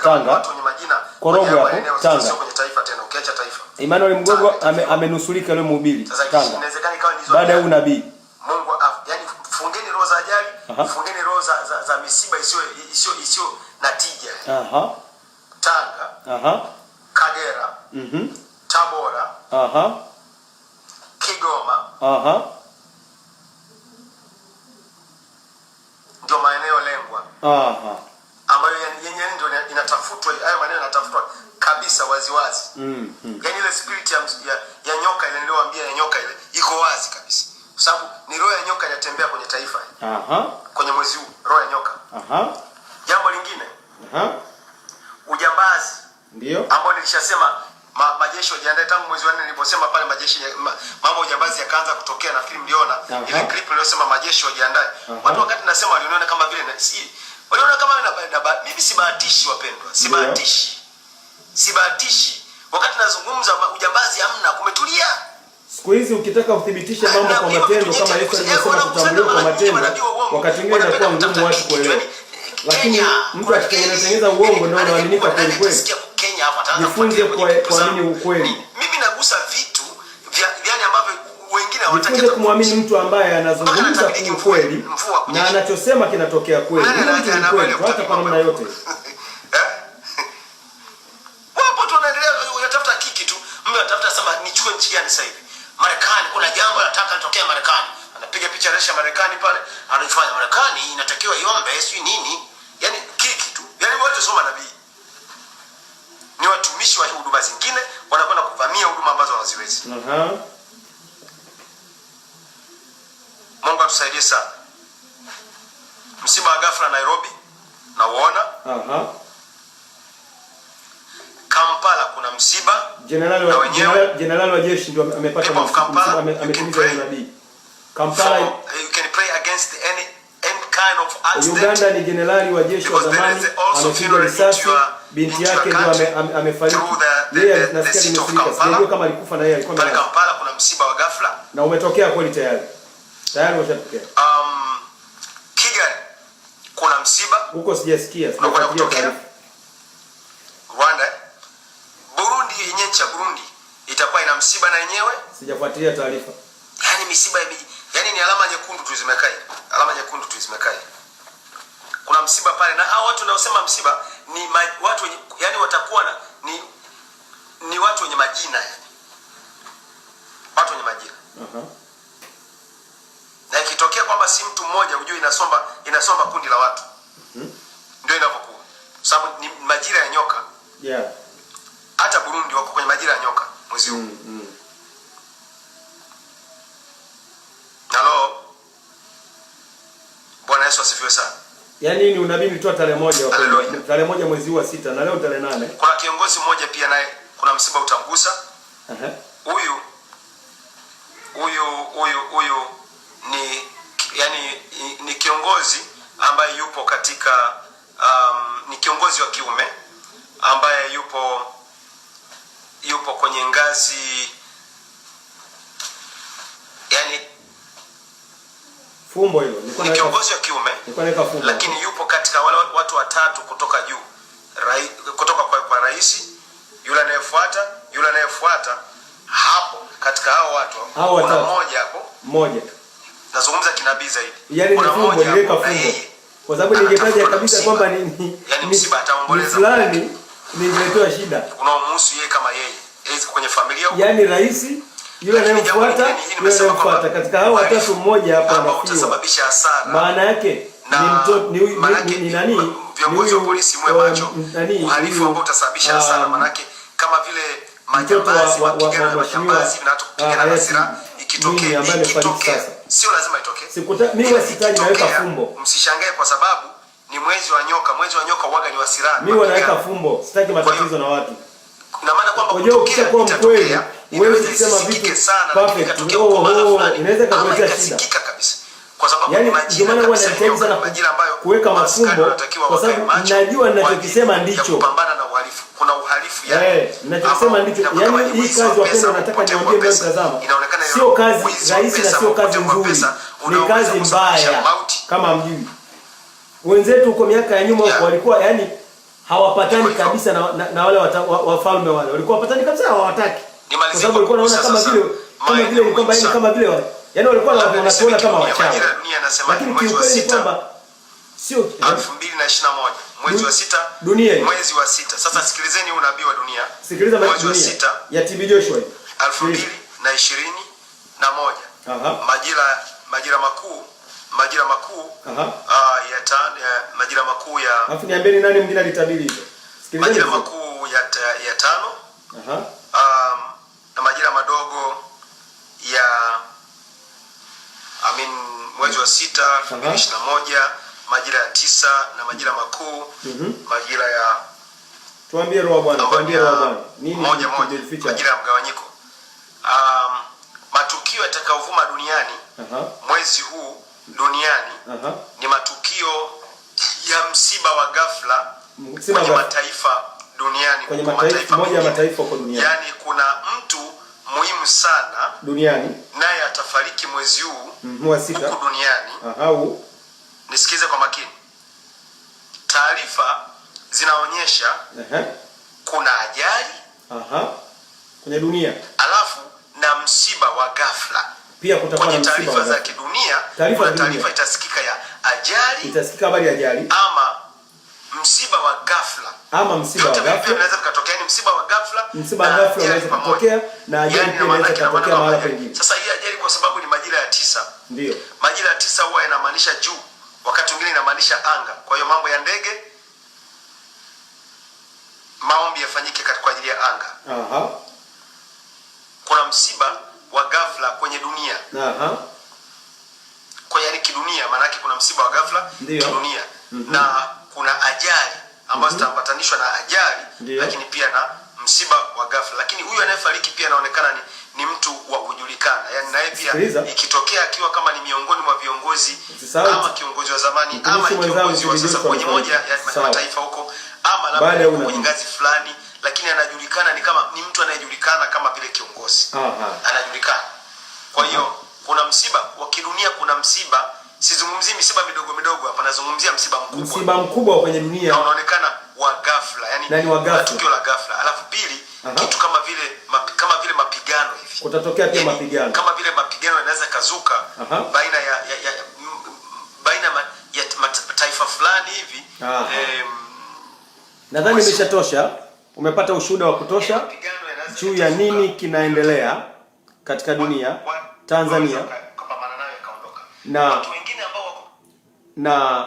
Tanga. Watu wenye majina Korogwe hapo Tanga. Kwenye taifa tena ukiacha taifa. Emmanuel Mgogo amenusurika yule mhubiri Tanga. Inawezekana ikawa ndizo. Baada ya unabii. Mungu yani fungeni roho za ajali, fungeni roho za misiba isio na tija. Tanga. Kagera. Tabora. Kigoma. Ndio maeneo lengwa. Ambayo yenyewe ndio inatafutwa, hayo maneno yanatafutwa kabisa waziwazi. Yaani ile spirit ya nyoka ile niliyowaambia ya nyoka ile iko wazi kabisa. Kwa sababu ni roho ya nyoka inatembea kwenye taifa. Kwenye mwezi huu roho ya nyoka. Jambo lingine. Ujambazi. Ndio. Ambao nilishasema majeshi wajiandae tangu mwezi wa 4 niliposema pale majeshi mambo ujambazi yakaanza kutokea, nafikiri mliona ile clip niliyosema majeshi wajiandae. Watu wakati nasema waliona kama vile waliona kama mimi sibahatishi wapendwa, sibahatishi. Wakati nazungumza ujambazi hamna, kumetulia. Siku hizi ukitaka kudhibitisha mambo kwa matendo kama Yesu alivyosema kutambuliwa kwa matendo, wakati mwingine inakuwa ngumu watu kuelewa. Lakini mtu akitengeneza uongo ndio unaaminika kweli kweli. Jifunze kuamini ukweli. Mimi nagusa vitu yani ambavyo wengine hawataki. Jifunze kumwamini mtu ambaye anazungumza kwa ukweli na anachosema kinatokea kweli. Mtu ni kweli hata kwa namna yote. Wapo tunaendelea unatafuta kiki tu. Mimi natafuta sema nichukue nchi gani sasa hivi. Marekani kuna jambo nataka litokee Marekani. Anapiga picha ya Marekani pale, anaifanya Marekani inatakiwa iombe sio nini? Yaani kiki tu. Yaani wote soma nabii. Ni watumishi wa huduma zingine wanakwenda kuvamia huduma ambazo hawaziwezi. Mungu atusaidie sana. Msiba wa ghafla Nairobi na uona. Kampala kuna msiba. General wa jeshi ndio amepata msiba, ametimiza unabii. Kampala you can pray against any kind of accident. Uganda ni generali wa jeshi wa zamani amepigwa risasi, binti yake ndio amefariki. Yeye nasikia nimefika. Sijui kama alikufa na yeye alikuwa pale Kampala kuna msiba wa ghafla na umetokea kweli tayari. Tayari umeshatokea. Kigali kuna msiba huko sijasikia. Sijafuatilia. Rwanda, Burundi yenyewe cha Burundi itakuwa ina msiba na yenyewe. Sijafuatilia taarifa. Yaani misiba yaani ni alama nyekundu tu zimekaa. Alama nyekundu tu zimekaa. Kuna msiba pale na hao watu wanaosema msiba ni watu yani watakuwa ni watu wenye majina yani. Watu wenye majina. Na ikitokea kwamba si mtu mmoja ujue inasomba kundi la watu. Ndio inapokuwa. Sababu ni majira ya nyoka. Hata Burundi wako kwenye majira ya nyoka mwezi huu. Halo. Bwana Yesu asifiwe sana. Yaani ni unabii nilitoa tarehe 1 tarehe 1 mwezi wa 6 na leo tarehe 8. Kuna kiongozi mmoja pia naye kuna msiba utamgusa. Huyu ni kiongozi ambaye yupo katika ni kiongozi wa kiume ambaye yupo kwenye ngazi, yani fumbo hilo ni kiongozi wa kiume, lakini yupo katika wale watu watatu kutoka juu, kutoka kwa rais, yule anayefuata hapo. Katika hao watu kuna mmoja hapo, nazungumza kinabii zaidi, yani kuna mmoja niweka fumbo, kwa sababu ningetaja kabisa kwamba ni msiba ataomboleza fulani, ningetoa shida. Unaomhusu yeye kama yeye kwenye familia huko, yani rais yule anayefuata katika hao watatu, mmoja hapa anafiwa, utasababisha hasara. Maana yake ni mtoto ni nani, viongozi wa polisi mwe macho, uhalifu ambao utasababisha hasara. Maana yake kama vile majambazi wapigana na majambazi na watu kupigana na silaha, ikitokea sio lazima itokee. Mimi wasitaji naweka fumbo, msishangae kwa sababu ni mwezi wa nyoka. Mwezi wa nyoka huaga ni wa silaha. Mimi wanaweka fumbo, sitaki matatizo na watu. Na maana kwamba ukitokea kwa mkweli huwezi kusema vitu perfect, inaweza kukuletea shida kabisa, kwa sababu yani ndio maana huwa najitahidi sana kuweka mafumbo, kwa sababu najua ninachokisema ndicho. Kupambana na uhalifu, kuna uhalifu yani, ninachosema ndicho. Yani hii kazi wapenda, nataka niwaambie leo, tazama, sio kazi rahisi na sio kazi nzuri, ni kazi mbaya kama mjui. Wenzetu huko miaka ya nyuma huko walikuwa yani hawapatani kabisa na wale wafalme wale, walikuwa hawapatani kabisa, hawataki, kwa sababu walikuwa wanaona kama vile ni kwamba yani kama vile yani walikuwa wanatuona kama wachawi. Lakini kiukweli ni kwamba sio 2021 mwezi wa 6 dunia, mwezi wa 6. Sasa sikilizeni unabii wa dunia, sikiliza mwezi wa 6 ya TB Joshua 2021, majira makuu majira makuu ya, afu niambieni nani mwingine alitabiri hizo. Sikilizeni majira makuu ya 5, na majira madogo ya mwezi wa 6 2021, majira ya 9 na majira makuu majira ya, tuambie roho Bwana, tuambie roho Bwana nini moja majira ya mgawanyiko, matukio yatakayovuma duniani mwezi huu duniani ni matukio ya msiba wa ghafla kwenye mataifa duniani, kwenye mataifa moja ya mataifa kwa duniani. Yani kuna mtu muhimu sana duniani naye atafariki mwezi huu wa 6 huko duniani. Nisikize kwa makini. Taarifa zinaonyesha kuna ajali kwenye dunia, alafu na msiba wa ghafla pia kutakuwa na msiba. Taarifa za kidunia, taarifa itasikika ya ajali, itasikika habari ya ajali ama msiba wa ghafla, inaweza kutokea. Ni msiba wa ghafla unaweza kutokea na ajali pia inaweza kutokea mahali pengine. Sasa hii ajali kwa sababu ni majira ya 9, ndio majira ya 9 huwa inamaanisha juu, wakati mwingine inamaanisha anga. Kwa hiyo mambo ya ndege, maombi yafanyike kwa ajili ya anga. Kuna msiba wa ghafla kwenye dunia. Kwa yani kidunia, maana yake kuna msiba wa ghafla kidunia. Na kuna ajali ambazo zitaambatanishwa na ajali, lakini pia na msiba wa ghafla. Lakini huyu anayefariki pia anaonekana ni mtu wa kujulikana. Yani naye pia ikitokea akiwa kama ni miongoni mwa viongozi ama kiongozi wa zamani ama kiongozi wa sasa kwenye moja ya mataifa huko, ama labda kwenye ngazi fulani, lakini anajulikana ni mtu anayejulikana kama vile kiongozi. Anajulikana. Kwa hiyo kuna msiba wa kidunia, kuna msiba, sizungumzii msiba midogo hapa, nazungumzia msiba mkubwa. Msiba mkubwa kwenye dunia. Na unaonekana wa ghafla, yani tukio la ghafla. Alafu pili, kitu kama vile mapigano hivi. Kutatokea pia mapigano. Kama vile mapigano yanaweza kazuka baina ya taifa fulani hivi. Nadhani imeshatosha. Umepata ushuhuda wa kutosha juu ya nini kinaendelea katika dunia, Tanzania na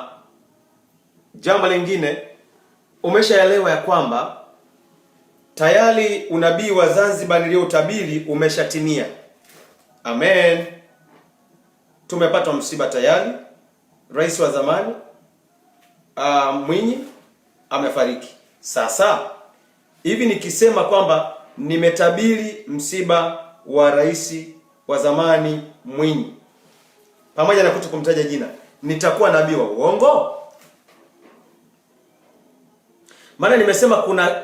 jambo lingine umeshaelewa ya kwamba tayari unabii wa Zanzibar niliotabiri umeshatimia. Amen. Tumepata msiba tayari. Rais wa zamani Mwinyi amefariki. Sasa hivi nikisema kwamba nimetabiri msiba wa rais wa zamani Mwinyi, pamoja na kutokumtaja jina, nitakuwa nabii wa uongo? Maana nimesema kuna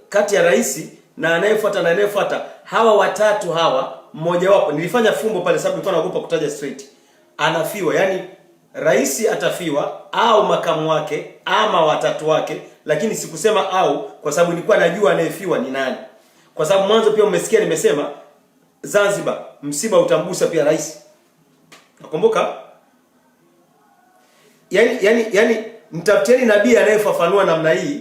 kati ya rais na anayefuata hawa watatu hawa, mmoja wapo nilifanya fumbo pale sababu nilikuwa naogopa kutaja straight. Anafiwa, yani rais atafiwa au makamu wake ama watatu wake, lakini sikusema au kwa sababu nilikuwa najua anayefiwa ni nani. Kwa sababu mwanzo pia umesikia nimesema Zanzibar msiba utamgusa pia rais. Nakumbuka? Yani mtafutieni nabii anayefafanua namna hii,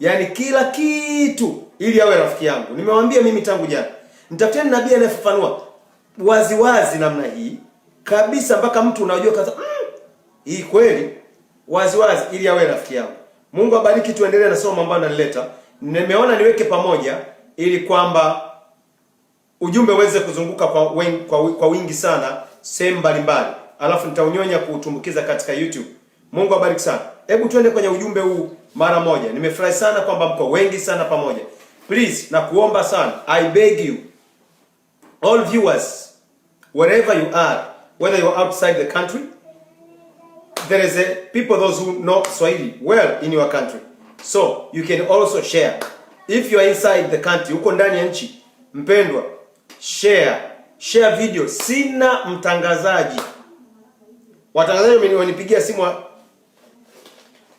yani kila kitu ili awe rafiki yangu. Nimewaambia mimi tangu jana. Mtafutieni nabii anayefafanua wazi namna hii kabisa mpaka mtu unajua kaza hii kweli wazi ili awe rafiki yangu. Mungu abariki, tuendelee na somo ambalo nalileta. Nimeona niweke pamoja ili kwamba ujumbe uweze kuzunguka kwa wingi sana sehemu mbalimbali. Alafu nitaunyonya kuutumbukiza katika YouTube. Mungu abariki sana. Hebu tuende kwenye ujumbe huu mara moja. Nimefurahi sana kwamba mko wengi sana pamoja. Please, na kuomba sana, I beg you, all viewers, wherever you are, whether you are outside the country, there is people, those who know Swahili well in your country. So, you can also share. If you are inside the country, uko ndani ya nchi, mpendwa, share video. Sina mtangazaji. Watangazaji wanipigia simu,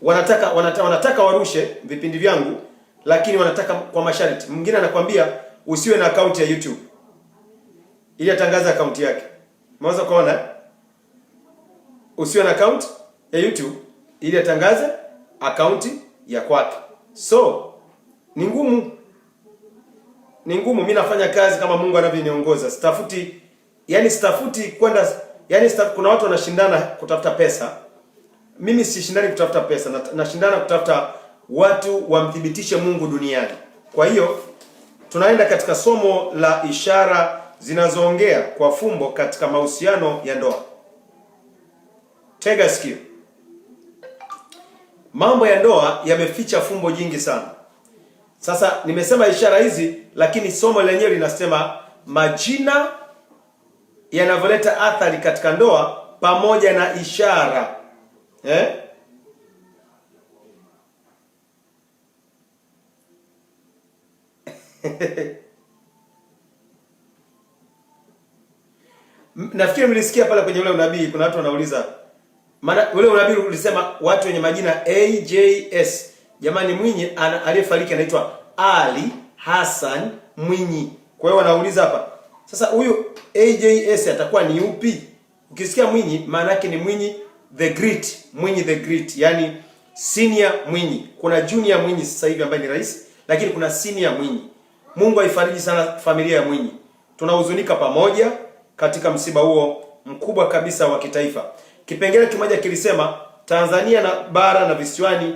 wanataka warushe vipindi vyangu, lakini wanataka kwa masharti. Mwingine anakuambia usiwe na account ya YouTube ili atangaze account yake. Mwaweza kuona? Usiwe na account ya YouTube ili atangaze account ya kwake. So, ni ngumu. Mimi nafanya kazi kama Mungu anavyoniongoza. Sitafuti kwenda, kuna watu wanashindana kutafuta pesa. Mimi sishindani kutafuta pesa, nashindana kutafuta watu wamthibitishe Mungu duniani. Kwa hiyo tunaenda katika somo la ishara zinazoongea kwa fumbo katika mahusiano ya ndoa. Tega sikio. Mambo ya ndoa yameficha fumbo jingi sana. Sasa nimesema ishara hizi, lakini somo lenyewe linasema majina yanavyoleta athari katika ndoa pamoja na ishara. Nafikiri mlisikia pale kwenye ule unabii kuna watu wanauliza, maana ule unabii ulisema watu wenye majina AJS. Jamani, Mwinyi aliyefariki anaitwa Ali Hassan Mwinyi. Kwa hiyo wanauliza hapa, sasa huyu AJS atakuwa ni upi? Ukisikia Mwinyi maana yake ni Mwinyi the Great, Mwinyi the Great, yani senior Mwinyi. Kuna junior Mwinyi sasa hivi ambaye ni rais, lakini kuna senior Mwinyi. Mungu aifariji sana familia ya Mwinyi. Tunahuzunika pamoja katika msiba huo mkubwa kabisa wa kitaifa. Kipengele kimoja kilisema Tanzania na bara na visiwani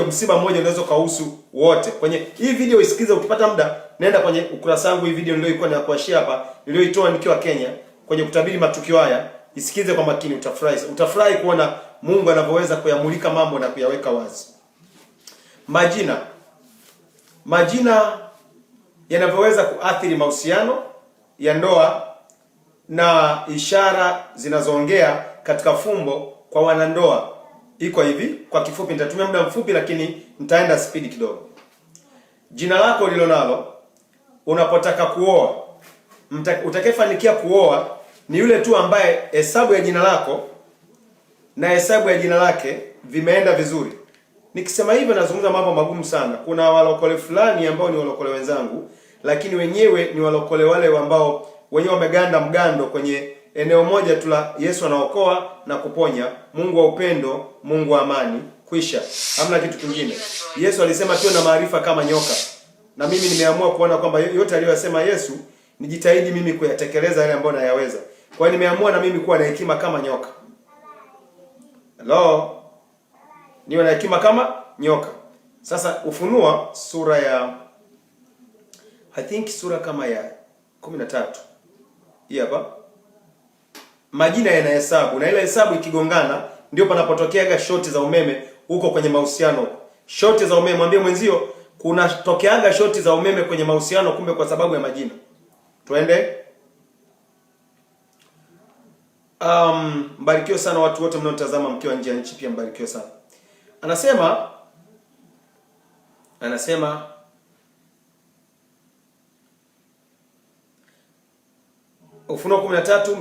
msiba mmoja unaweza kuhusu wote. Kwenye hii video isikize, ukipata muda nenda kwenye ukurasa wangu, hii video ndio ilikuwa ninakuashia hapa, niliyoitoa nikiwa Kenya kwenye kutabiri matukio haya. Isikize kwa makini, utafurahi kuona Mungu anavyoweza kuyamulika mambo na kuyaweka wazi. Majina yanavyoweza kuathiri mahusiano ya ndoa na ishara zinazoongea katika fumbo kwa wanandoa. Iko hivi, kwa kifupi, nitatumia muda mfupi lakini nitaenda speed kidogo. Jina lako ulilonalo unapotaka kuoa, utakayefanikia kuoa ni yule tu ambaye hesabu ya jina lako na hesabu ya jina lake vimeenda vizuri. Nikisema hivyo nazungumza mambo magumu sana. Kuna walokole fulani ambao ni walokole wenzangu, lakini wenyewe ni walokole wale ambao wenyewe wameganda mgando kwenye eneo moja tu la Yesu anaokoa na kuponya, Mungu wa upendo, Mungu wa amani, kwisha. Hamna kitu kingine. Yesu alisema tuwe na maarifa kama nyoka. Na mimi nimeamua kuona kwamba yote aliyosema Yesu nijitahidi mimi kuyatekeleza yale ambayo nayaweza. Kwa hiyo nimeamua na mimi kuwa na hekima kama nyoka. Hello. Niwe na hekima kama nyoka. Sasa Ufunuo sura ya sura kama ya 13. Hii hapa. Majina yanahesabu, na ile hesabu ikigongana ndio panapotokeaga shoti za umeme huko kwenye mahusiano. Shoti za umeme, mwambie mwenzio kuna tokeaga shoti za umeme kwenye mahusiano, kumbe kwa sababu ya majina. Twende. Mbarikiwe sana watu wote mnaotazama mkiwa nje ya nchi, pia mbarikiwe sana. Anasema Ufunuo 13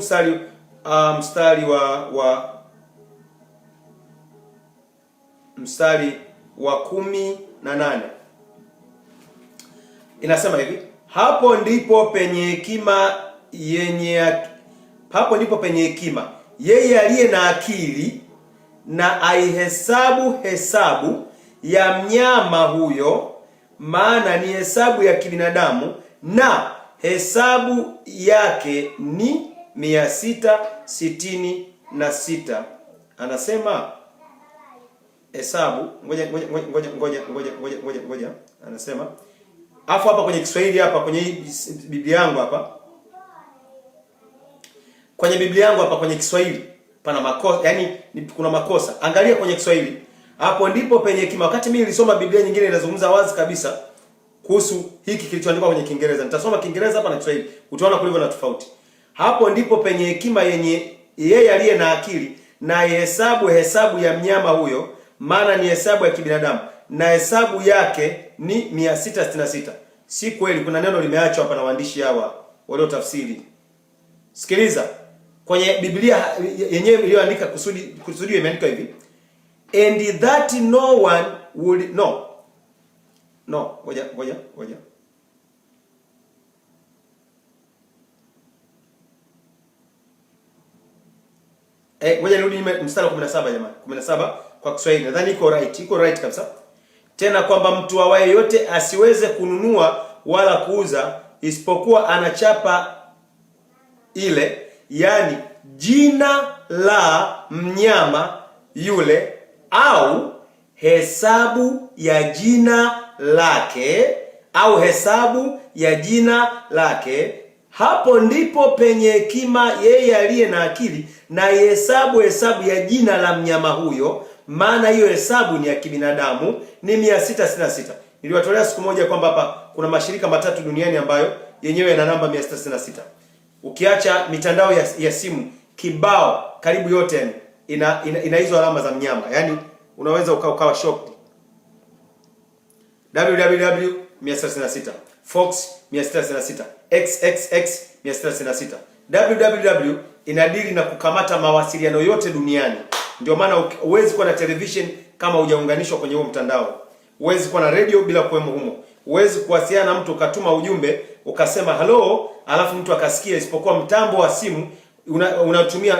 mstari wa 18 inasema hivi: hapo ndipo penye hekima yeye aliye na akili na aihesabu hesabu ya mnyama huyo, maana ni hesabu ya kibinadamu na hesabu yake ni 666. Anasema hesabu, ngoja. Anasema afu hapa kwenye Kiswahili, hapa kwenye Biblia yangu hapa, kwenye Kiswahili pana makosa, yani kuna makosa. Angalia kwenye Kiswahili, hapo ndipo penye hekima. Wakati mimi nilisoma Biblia nyingine inazungumza wazi kabisa kuhusu hiki kilichoandikwa kwenye Kiingereza. Nitasoma Kiingereza hapa na Kiswahili, utaona kulivyo na tofauti. Hapo ndipo penye hekima yeye aliye na akili na hesabu ya mnyama huyo, maana ni hesabu ya kibinadamu na hesabu yake ni 666. Si kweli, kuna neno limeachwa hapa na waandishi hawa walio tafsiri. Sikiliza, kwenye Biblia yenyewe iliyoandika kusudi imeandikwa hivi: and that no one would ngoja. Ngoja nirudi mstari wa 17 jamani. 17 kwa Kiswahili. Nadhani iko right kabisa. Tena kwamba mtu awaye yote asiweze kununua wala kuuza isipokuwa anachapa ile, yani jina la mnyama yule au hesabu ya jina lake, hapo ndipo penye hekima yeye aliye na akili na hesabu ya jina la mnyama huyo, maana hiyo hesabu ni ya kibinadamu, ni 666. Niliwatolea siku moja kwamba hapa kuna mashirika matatu duniani ambayo yenyewe yana namba 666. Ukiacha mitandao ya simu kibao karibu yote ina hizo alama za mnyama. Yaani unaweza ukawa shocked. www 666, Fox 666, XXX 666. www inadili na kukamata mawasiliano yote duniani. Ndio maana huwezi kuwa na television kama hujaunganishwa kwenye huo mtandao. Huwezi kuwa na radio bila kuwemo humo. Huwezi kuwasiliana na mtu ukatuma ujumbe ukasema hello alafu mtu akasikia, isipokuwa mtambo wa simu unatumia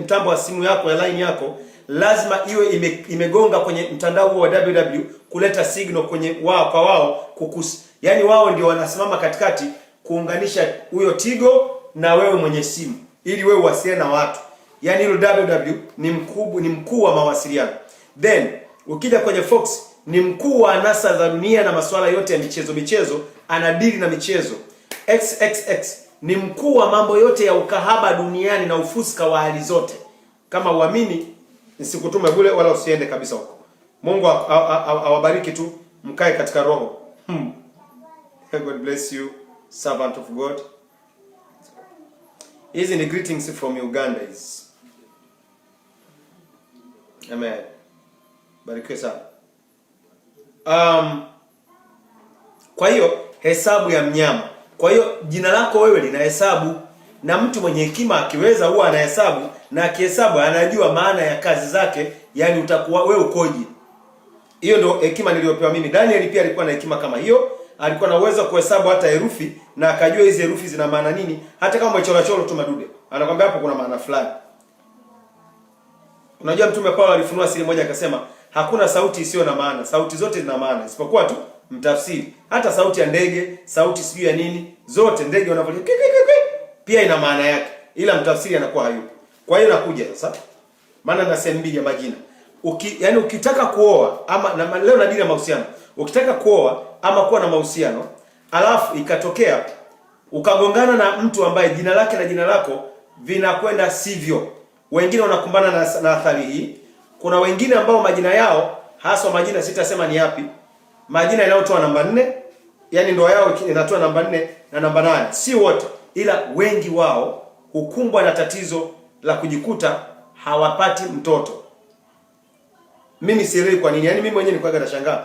mtambo wa simu yako ya line yako lazima iwe imegonga kwenye mtandao huo wa www kuleta signal kwenye wao yani wao ndio wanasimama katikati kuunganisha huyo Tigo na wewe mwenye simu ili wewe uwasiliane na watu. Yani hilo www ni mkuu wa mawasiliano. Then ukija kwenye Fox ni mkuu wa anasa za dunia na masuala yote ya michezo, anadili na michezo. XXX ni mkuu wa mambo yote ya ukahaba duniani na ufuska wa hali zote. Kama uamini nisikutume bure wala usiende kabisa huko. Mungu awabariki tu, mkae katika roho. God bless you, servant of God. Hizi ni greetings from Uganda hizi. Amen. Barikiwe sana. Kwa hiyo hesabu ya mnyama. Kwa hiyo jina lako wewe lina hesabu, na mtu mwenye hekima akiweza huwa anahesabu, na akihesabu anajua maana ya kazi zake, yani utakuwa wewe ukoje. Hiyo ndio hekima niliyopewa mimi. Daniel pia alikuwa na hekima kama hiyo. Alikuwa na uwezo kuhesabu hata herufi na akajua hizi herufi zina maana nini, hata kama umechora tu madude. Anakuambia hapo kuna maana fulani. Unajua Mtume Paulo alifunua siri moja akasema hakuna sauti isiyo na maana. Sauti zote zina maana isipokuwa tu mtafsiri. Hata sauti ya ndege, sauti sijui ya nini, zote ndege wanavyolia pia ina maana yake, ila mtafsiri anakuwa hayupo. Kwa hiyo nakuja sasa, maana na sehemu mbili ya majina. Yani ukitaka kuoa ama leo nadili na mahusiano. Ukitaka kuoa ama kuwa na mahusiano, alafu ikatokea ukagongana na mtu ambaye jina lake na jina lako vinakwenda sivyo, wengine wanakumbana na athari hii. Kuna wengine ambao majina yao, hasa majina sitasema ni yapi, majina yanayotoa namba 4, yani ndoa yao inatoa namba 4 na namba 8. Si wote, ila wengi wao hukumbwa na tatizo la kujikuta hawapati mtoto. Mimi sielewi kwa nini. Yaani mimi mwenyewe nilikuwa nashangaa.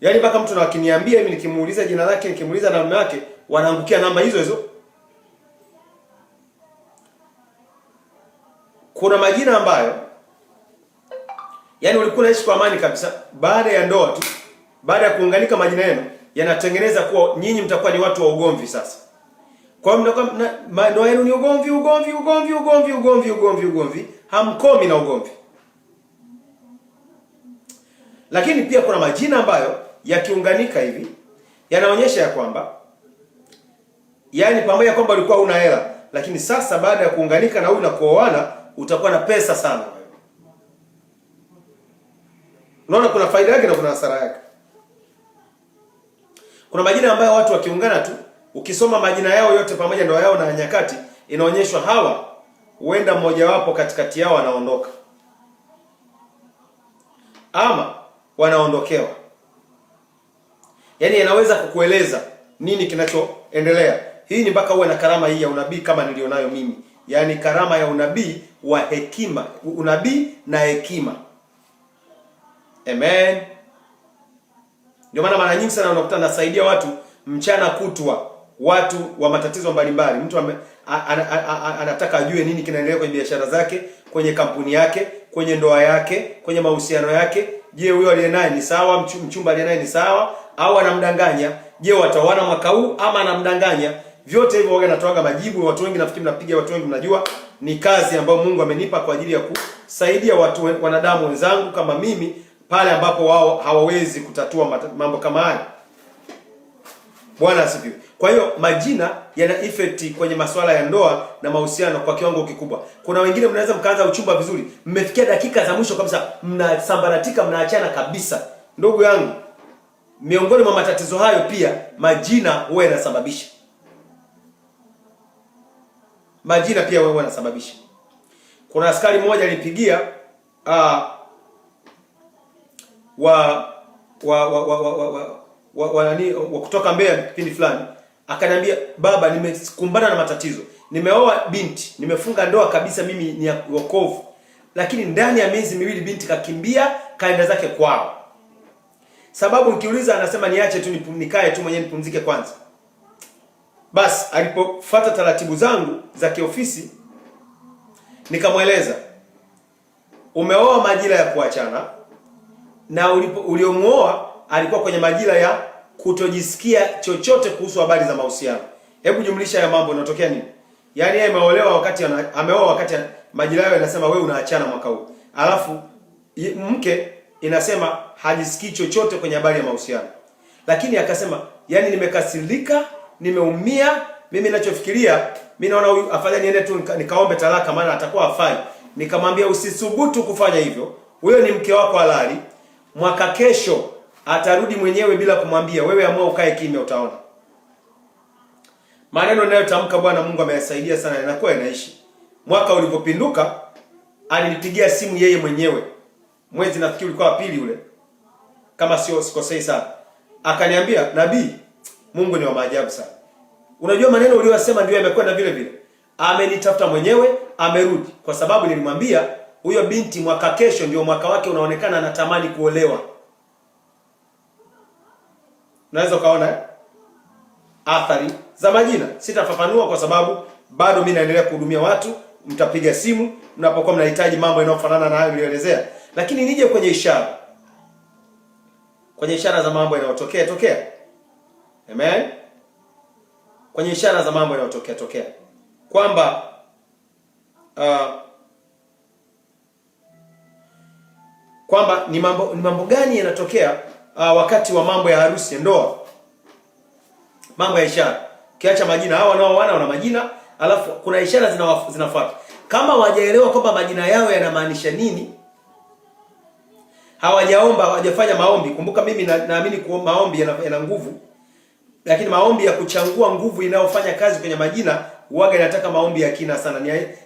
Yaani mpaka mtu na akiniambia mimi nikimuuliza jina lake, nikimuuliza na mume wake, wanaangukia namba hizo hizo. Kuna majina ambayo yaani ulikuwa unaishi kwa amani kabisa, baada ya ndoa tu, baada ya kuunganika majina yenu yanatengeneza kuwa nyinyi mtakuwa ni watu wa ugomvi sasa. Kwa hiyo mnakuwa ndoa yenu ni ugomvi, hamkomi na ugomvi. Lakini pia kuna majina ambayo yakiunganika hivi yanaonyesha ya kwamba yaani pamoja kwamba ulikuwa una hela, lakini sasa baada ya kuunganika na huyu na kuoana utakuwa na pesa sana. Unaona kuna faida yake na kuna hasara yake. Kuna majina ambayo watu wakiungana tu, ukisoma majina yao yote pamoja ndoa yao na nyakati, inaonyeshwa hawa huenda mmoja wapo katikati yao anaondoka, ama wanaondokewa. Yaani yanaweza kukueleza nini kinachoendelea. Hii ni mpaka uwe na karama hii ya unabii kama nilionayo mimi. Yaani karama ya unabii wa hekima, unabii na hekima. Amen. Ndio maana mara nyingi sana unakuta nasaidia watu mchana kutwa, watu wa matatizo mbalimbali. Mtu anataka ajue nini kinaendelea kwenye biashara zake, kwenye kampuni yake, kwenye ndoa yake, kwenye mahusiano yake. Je, huyo aliye naye ni sawa? Mchumba aliye naye ni sawa au anamdanganya? Je, wataoana mwaka huu ama anamdanganya? Vyote hivyo waga natoaga majibu. Watu wengi nafikiri mnapiga, watu wengi mnajua ni kazi ambayo Mungu amenipa kwa ajili ya kusaidia watu, wanadamu wenzangu kama mimi, pale ambapo wao hawawezi kutatua mambo kama haya. Bwana asifiwe. Kwa hiyo majina yana effect kwenye masuala ya ndoa na mahusiano kwa kiwango kikubwa. Kuna wengine mnaweza mkaanza uchumba vizuri, mmefikia dakika za mwisho kabisa, mnasambaratika, mnaachana kabisa. Ndugu yangu, miongoni mwa matatizo hayo pia majina huwa yanasababisha. Majina pia huwa yanasababisha. Kuna askari mmoja alipigia wa kutoka Mbeya kipindi fulani, akaniambia, baba, nimekumbana na matatizo. Nimeoa binti, nimefunga ndoa kabisa, mimi ni wokovu, lakini ndani ya miezi miwili binti kakimbia kaenda zake kwao. Sababu nikiuliza anasema niache tu nikae tu mwenyewe nipumzike kwanza. Basi alipofuata taratibu zangu za kiofisi, nikamweleza, umeoa majira ya kuachana, na uliomuoa alikuwa kwenye majira ya kutojisikia chochote kuhusu habari za mahusiano. Hebu jumlisha ya mambo yanatokea nini? Yaani yeye ameolewa wakati ameoa wakati majira yao yanasema wewe unaachana mwaka huu. Alafu mke inasema hajisikii chochote kwenye habari ya mahusiano. Lakini akasema, yaani nimekasirika, nimeumia, mimi ninachofikiria, mimi naona huyu afadhali niende tu nikaombe talaka maana atakuwa afai. Nikamwambia, usisubutu kufanya hivyo. Huyo ni mke wako halali. Mwaka kesho atarudi mwenyewe bila kumwambia. Wewe amua ukae kimya, utaona. Maneno ninayotamka Bwana Mungu ameyasaidia sana, yanakuwa yanaishi. Mwaka ulipopinduka alinipigia simu yeye mwenyewe. Mwezi nafikiri ulikuwa wa pili ule, kama sio sikosei sana. Akaniambia, nabii, Mungu ni wa maajabu sana. Unajua maneno uliyosema ndio yamekwenda vile vile. Amenitafuta mwenyewe, amerudi. Kwa sababu nilimwambia huyo binti mwaka kesho ndio mwaka wake unaonekana anatamani kuolewa. Unaweza kaona athari za majina. Sitafafanua kwa sababu bado mimi naendelea kuhudumia watu. Mtapiga simu mnapokuwa mnahitaji mambo yanayofanana na hayo niliyoelezea. Lakini nije kwenye ishara. Kwenye ishara za mambo yanayotokea. Amen. Kwenye ishara za mambo yanayotokea. Kwamba kwamba ni mambo gani yanatokea wakati wa mambo ya harusi, ndoa. Mambo ya ishara. Kiacha majina, hao wanaoana wana majina, alafu kuna ishara zinafuata. Kama hawajaelewa kwamba majina yao yanamaanisha nini, hawajaomba, hawajafanya maombi. Kumbuka mimi naamini kwa maombi yana nguvu. Lakini maombi ya kuchangua nguvu inayofanya kazi kwenye majina huaga inataka maombi ya kina sana,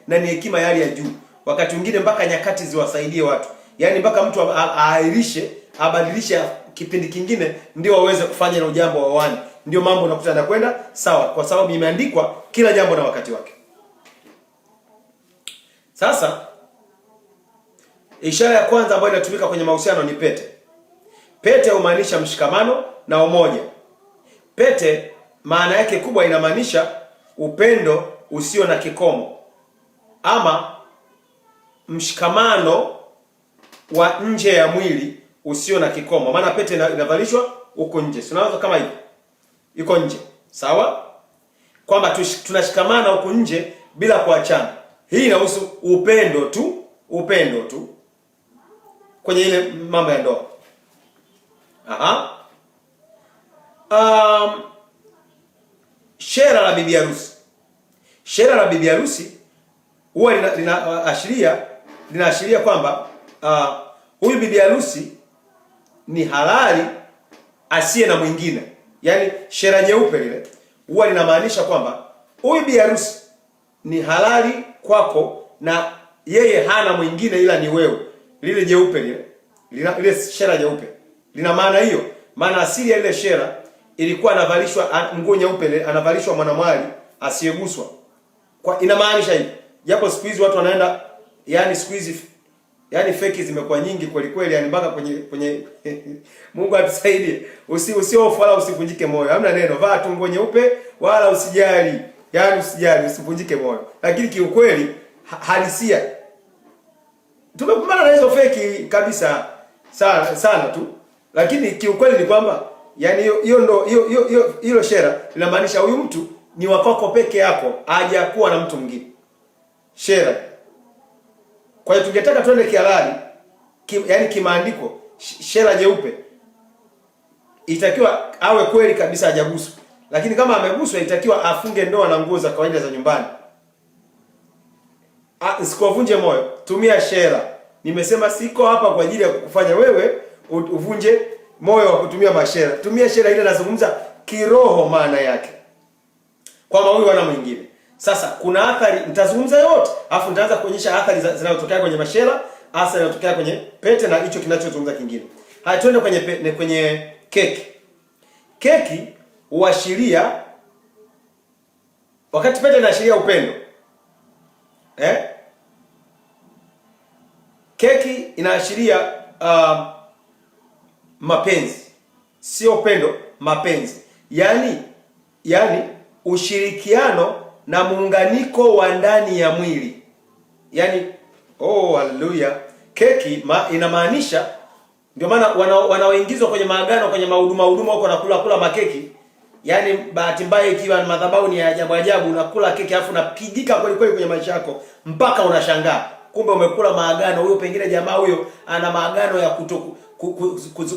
na ni hekima ya hali ya juu. Wakati mwingine mpaka nyakati ziwasaidie watu. Yaani mpaka mtu airishe, abadilishe kipindi kingine ndio waweze kufanya na ujambo wa wani. Ndio mambo unakuta yanakwenda sawa, kwa sababu imeandikwa kila jambo na wakati wake. Sasa ishara ya kwanza ambayo inatumika kwenye mahusiano ni pete. Pete humaanisha mshikamano na umoja. Pete maana yake kubwa inamaanisha upendo usio na kikomo, ama mshikamano wa nje ya mwili usio na kikomo. Maana pete inavalishwa huko nje, si unaona kama hivi iko nje, sawa? Kwamba tunashikamana huko nje bila kuachana. Hii inahusu upendo tu kwenye ile mambo ya ndoa. Shera la bibi harusi. Shera la bibi harusi huwa linaashiria kwamba huyu bibi harusi ni halali asiye na mwingine. Yaani shera nyeupe lile huwa linamaanisha kwamba huyu bibi harusi ni halali kwako na yeye hana mwingine ila ni wewe. Lile jeupe lile shera jeupe lina maana hiyo. Maana asili ya ile shera ilikuwa anavalishwa nguo nyeupe, anavalishwa mwanamwali asiyeguswa. Kwa inamaanisha hivi. Japo siku hizi watu wanaenda, yani siku hizi yani fake zimekuwa nyingi kweli kweli, yani mpaka kwenye Mungu atusaidie. Usiofu wala usivunjike moyo. Hamna neno, vaa tu nguo nyeupe wala usijali. Yani usijali, usivunjike moyo. Lakini kiukweli halisia tumekumbana na hizo fake kabisa sana tu. Lakini kiukweli ni kwamba yani hiyo shera inamaanisha huyu mtu ni wako peke yako, hajakuwa na mtu mwingine. Shera. Kwa hiyo tungetaka tuende kihalali, yani kimaandiko, shera jeupe itakiwa awe kweli kabisa hajaguswa. Lakini kama ameguswa itakiwa afunge ndoa na nguo za kawaida za nyumbani. Sikuvunje moyo, tumia shera. Nimesema siko hapa kwa ajili ya kukufanya wewe uvunje moyo wa kutumia mashera. Tumia shera ile, nazungumza kiroho maana yake. Kwa huyu wana mwingine. Sasa kuna athari, nitazungumza yote, afu nitaanza kuonyesha athari zinazotokea kwenye mashera, hasa zinazotokea kwenye pete na hicho kinachozungumza kingine. Haya, twende kwenye keki. Keki huashiria, wakati pete inaashiria upendo. Keki inaashiria mapenzi. Sio upendo, mapenzi. Yaani ushirikiano na muunganiko wa ndani ya mwili. Yaani haleluya. Keki inamaanisha, ndio maana wanaoingizwa kwenye maagano, kwenye mahuduma huko na kula makeki. Yaani bahati mbaya ikiwa madhabahu ni ajabu unakula keki afu unapigika kweli kweli kwenye maisha yako mpaka unashangaa. Kumbe umekula maagano. Huyo pengine jamaa huyo ana maagano ya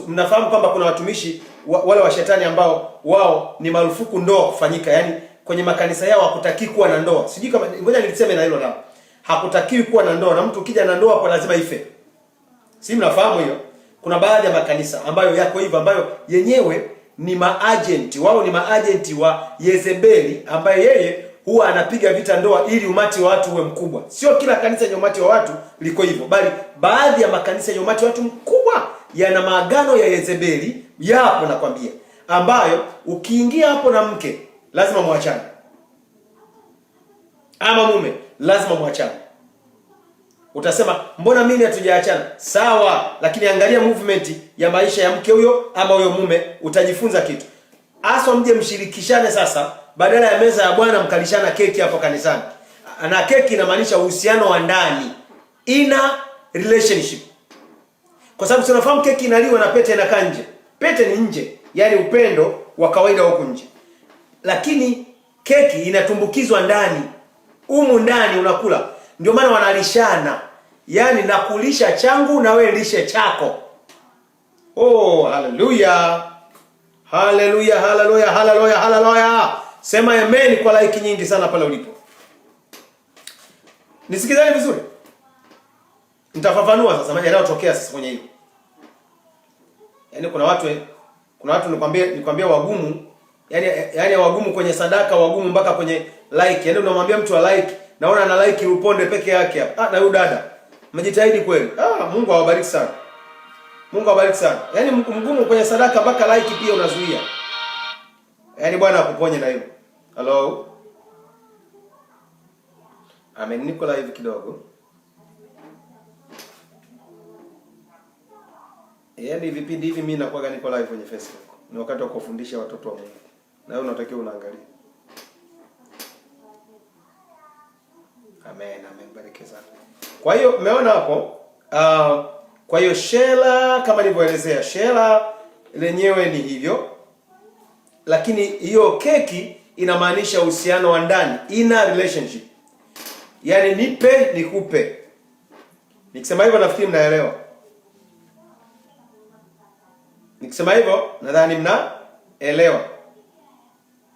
mnafahamu kwamba kuna watumishi wale wa shetani ambao wao ni marufuku ndoa kufanyika. Yaani kwenye makanisa yao hakutaki kuwa na ndoa. Sijui kama ngoja niliseme na hilo nao. Hakutakiwi kuwa na ndoa, na mtu ukija na ndoa kwa lazima ife. Si mnafahamu hiyo? Kuna baadhi ya makanisa ambayo yako hivyo, ambayo yenyewe ni maagenti. Wao ni maagenti wa Yezebeli, ambaye yeye huwa anapiga vita ndoa ili umati wa watu uwe mkubwa. Sio kila kanisa yenye umati wa watu liko hivyo, bali baadhi ya makanisa yenye umati wa watu mkubwa yana maagano ya Yezebeli, yapo nakwambia, ambayo ukiingia hapo na mke lazima muachane, ama mume lazima muachane. Utasema mbona mimi hatujaachana? Sawa, lakini angalia movement ya maisha ya mke huyo ama huyo mume, utajifunza kitu. Aswa mje mshirikishane sasa, badala ya meza ya Bwana mkalishana keki hapo kanisani. Na keki inamaanisha uhusiano wa ndani, inner relationship. Kwa sababu tunafahamu keki inaliwa na pete inakaa nje. Pete ni nje, yani upendo wa kawaida huko nje. Lakini keki inatumbukizwa ndani. Humu ndani unakula. Ndio maana wanalishana. Yani nakulisha changu na wewe lishe chako. Haleluya. Haleluya, haleluya, haleluya, haleluya. Sema amen kwa like nyingi sana pale ulipo. Nisikizane vizuri. Nitafafanua sasa yanayotokea sasa kwenye hili. Yaani kuna watu nikwambia wagumu, yani wagumu kwenye sadaka, wagumu mpaka kwenye like. Yaani unamwambia mtu wa like, naona ana like uponde peke yake hapa. Na huyu dada mjitahidi kweli. Mungu awabariki sana. Mungu awabariki sana. Yaani mgumu kwenye sadaka mpaka like pia unazuia. Yaani Bwana akuponye na hilo. Hello. Amen, niko live kidogo. Yaani vipindi hivi mimi nakuwa niko live kwenye Facebook. Ni wakati wa kufundisha watoto wa Mungu. Na wewe unatakiwa unaangalia. Amen, amen, baraka sana. Kwa hiyo umeona hapo, kwa hiyo shela kama nilivyoelezea, shela lenyewe ni hivyo. Lakini hiyo keki inamaanisha uhusiano wa ndani, inner relationship. Yaani nipe nikupe. Nikisema hivyo nafikiri mnaelewa. Nikisema hivyo nadhani mnaelewa.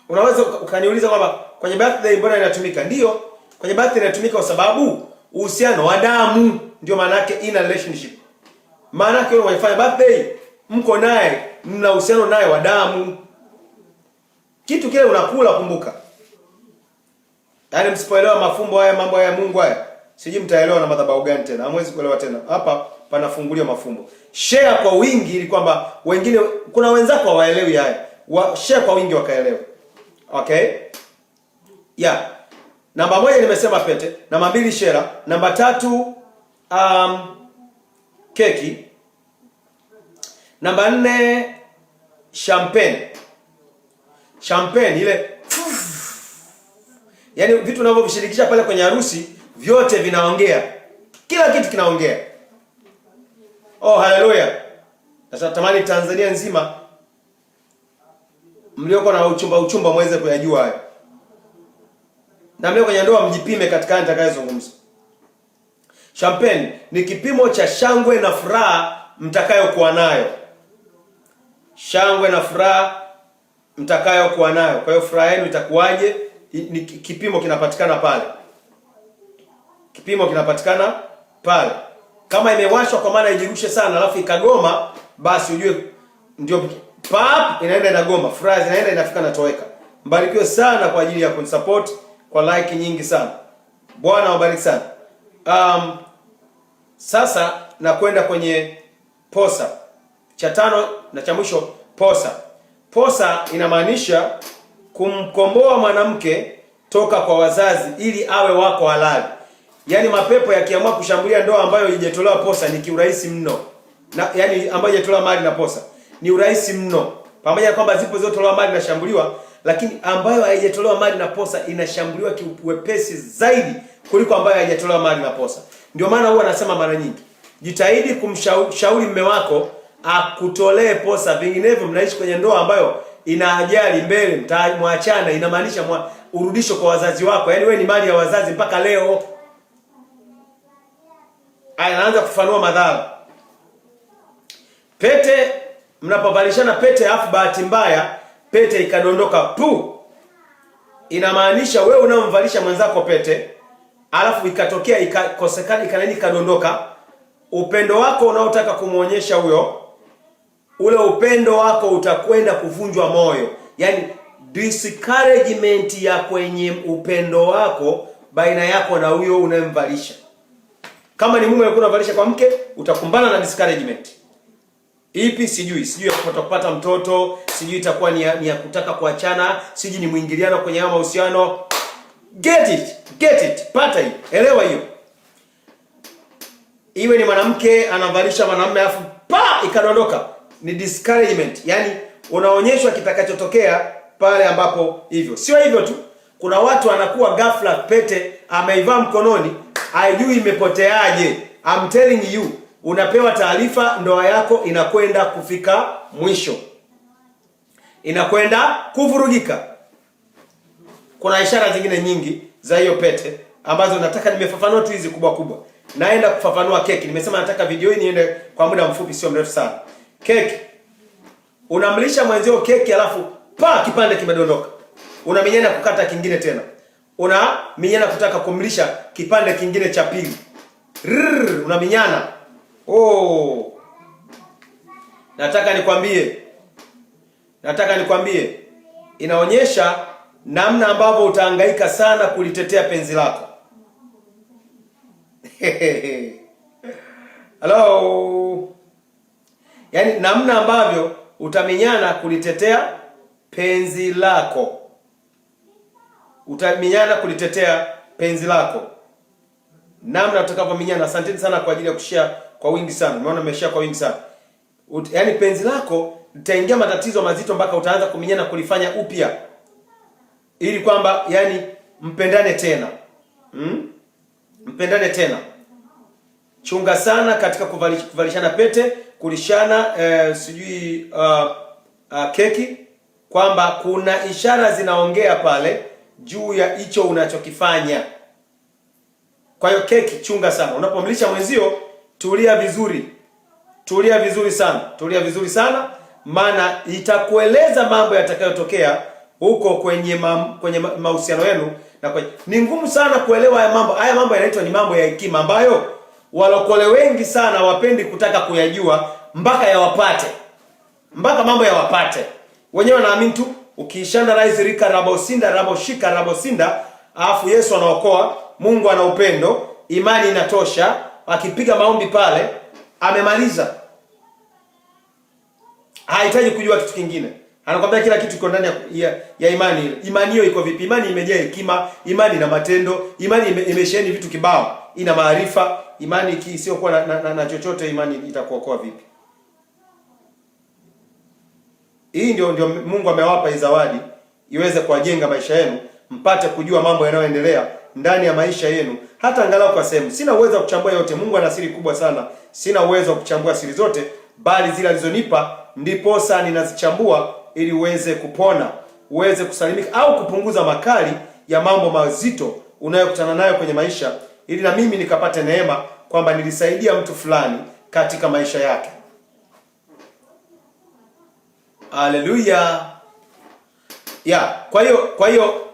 Unaweza ukaniuliza kwamba kwenye birthday mbona inatumika? Ndio, kwenye birthday inatumika kwa sababu uhusiano wa damu, ndio maana yake inner relationship. Maana yake wewe unafanya birthday, mko naye, mna uhusiano naye wa damu. Kitu kile unakula, kumbuka. Yaani msipoelewa mafumbo haya, mambo haya Mungu haya, siji mtaelewa na madhabahu gani tena. Hamwezi kuelewa tena. Hapa panafungulia mafumbo. Share kwa wingi ili kwamba wengine, kuna wenzako hawaelewi haya. Share kwa wingi wakaelewa. Okay? Yeah. Namba 1 nimesema pete, namba 2 share, namba 3 keki, namba 4 champagne. Champagne ile, yaani vitu unavyovishirikisha pale kwenye harusi vyote vinaongea. Kila kitu kinaongea. Oh, haleluya. Sasa tamani Tanzania nzima mlioko na uchumba mweze kuyajua hayo. Na mlio kwenye ndoa mjipime katika nitakayozungumza. Champagne ni kipimo cha shangwe na furaha mtakayokuwa nayo. Shangwe na furaha mtakayokuwa nayo. Kwa hiyo furaha yenu itakuwaje? Ni kipimo kinapatikana pale. Kipimo kinapatikana pale. Kama imewashwa kwa maana ijirushe sana alafu ikagoma, basi ujue ndio pap inaenda inagoma, furaha zinaenda inafika na toweka. Mbarikiwe sana kwa ajili ya kunisupport kwa like nyingi sana. Bwana wabariki sana. Sasa nakwenda kwenye posa. Cha 5 na cha mwisho, posa. Posa inamaanisha kumkomboa mwanamke toka kwa wazazi ili awe wako halali. Yaani mapepo yakiamua kushambulia ndoa ambayo haijatolewa posa ni kiurahisi mno. Na yaani ambayo haijatolewa mali na posa ni urahisi mno. Pamoja na kwamba zipo zilizotolewa mali inashambuliwa, lakini ambayo haijatolewa mali na posa inashambuliwa kiwepesi zaidi kuliko ambayo haijatolewa mali na posa. Ndio maana huwa anasema mara nyingi, jitahidi kumshauri mume wako akutolee posa, vinginevyo mnaishi kwenye ndoa ambayo ina ajali mbele, mtamwachana. Inamaanisha urudisho kwa wazazi wako. Yaani wewe ni mali ya wazazi mpaka leo. Anaanza kufanua madhara. Pete, mnapovalishana pete afu bahati mbaya pete ikadondoka tu, inamaanisha wewe unamvalisha mwenzako pete alafu ikatokea ikakosekana ikadondoka, upendo wako unaotaka kumuonyesha huyo, ule upendo wako utakwenda kuvunjwa moyo. Yaani discouragement ya kwenye upendo wako baina yako na huyo unayemvalisha. Kama ni mume alikuwa anavalisha kwa mke, utakumbana na discouragement. Ipi sijui ya kupata mtoto, sijui itakuwa ni ya kutaka kuachana, sijui ni muingiliano kwenye haya mahusiano. Get it, pata hii, elewa hiyo. Iwe ni mwanamke anavalisha mwanamume afu ikadondoka, ni discouragement. Yaani unaonyeshwa kitakachotokea pale ambapo hivyo. Sio hivyo tu, kuna watu anakuwa ghafla pete ameivaa mkononi, haijui imepoteaje. I'm telling you, unapewa taarifa ndoa yako inakwenda kufika mwisho. Inakwenda kuvurugika. Kuna ishara zingine nyingi za hiyo pete ambazo nataka nimefafanua tu hizi kubwa. Naenda kufafanua keki. Nimesema nataka video hii niende kwa muda mfupi, sio mrefu sana. Keki. Unamlisha mwenzio keki alafu kipande kimedondoka. Unaminyana kukata kingine tena. Unaminyana kutaka kumlisha kipande kingine cha pili. Unaminyana. Nataka nikwambie inaonyesha namna ambavyo utahangaika sana kulitetea penzi lako. Hello. Yaani namna ambavyo utaminyana kulitetea penzi lako. Utaminyana kulitetea penzi lako. Namna utakavyominyana. Asanteni sana kwa ajili ya kushare kwa wingi sana. Umeona nimeshare kwa wingi sana. Yaani penzi lako litaingia matatizo mazito mpaka utaanza kuminyana kulifanya upya. Ili kwamba yani mpendane tena. Mpendane tena. Chunga sana katika kuvalishana pete, kulishana keki, kwamba kuna ishara zinaongea pale juu ya hicho unachokifanya. Kwa hiyo keki chunga sana. Unapomlisha mwenzio, tulia vizuri. Tulia vizuri sana. Tulia vizuri sana, maana itakueleza mambo yatakayotokea huko kwenye mahusiano yenu. Na ni ngumu sana kuelewa haya mambo. Haya mambo yanaitwa ni mambo ya hekima ambayo walokole wengi sana wapendi kutaka kuyajua mpaka yawapate. Mpaka mambo yawapate. Wenyewe wanaamini tu ukiishana rais rika rabo sinda, alafu Yesu anaokoa, Mungu ana upendo, imani inatosha, akipiga maombi pale amemaliza. Hahitaji kujua kitu kingine. Anakwambia kila kitu kiko ndani ya imani ile. Imani hiyo iko vipi? Imani imejaa hekima, imani na matendo, imani imesheheni vitu kibao, ina maarifa. Imani isiyokuwa na chochote, imani itakuokoa vipi? Hii ndio Mungu amewapa hii zawadi iweze kuwajenga maisha yenu, mpate kujua mambo yanayoendelea ndani ya maisha yenu, hata angalau kwa sehemu. Sina uwezo wa kuchambua yote. Mungu ana siri kubwa sana. Sina uwezo wa kuchambua siri zote, bali zile alizonipa ndiposa ninazichambua ili uweze kupona, uweze kusalimika au kupunguza makali ya mambo mazito unayokutana nayo kwenye maisha, ili na mimi nikapate neema kwamba nilisaidia mtu fulani katika maisha yake. Haleluya. Kwa hiyo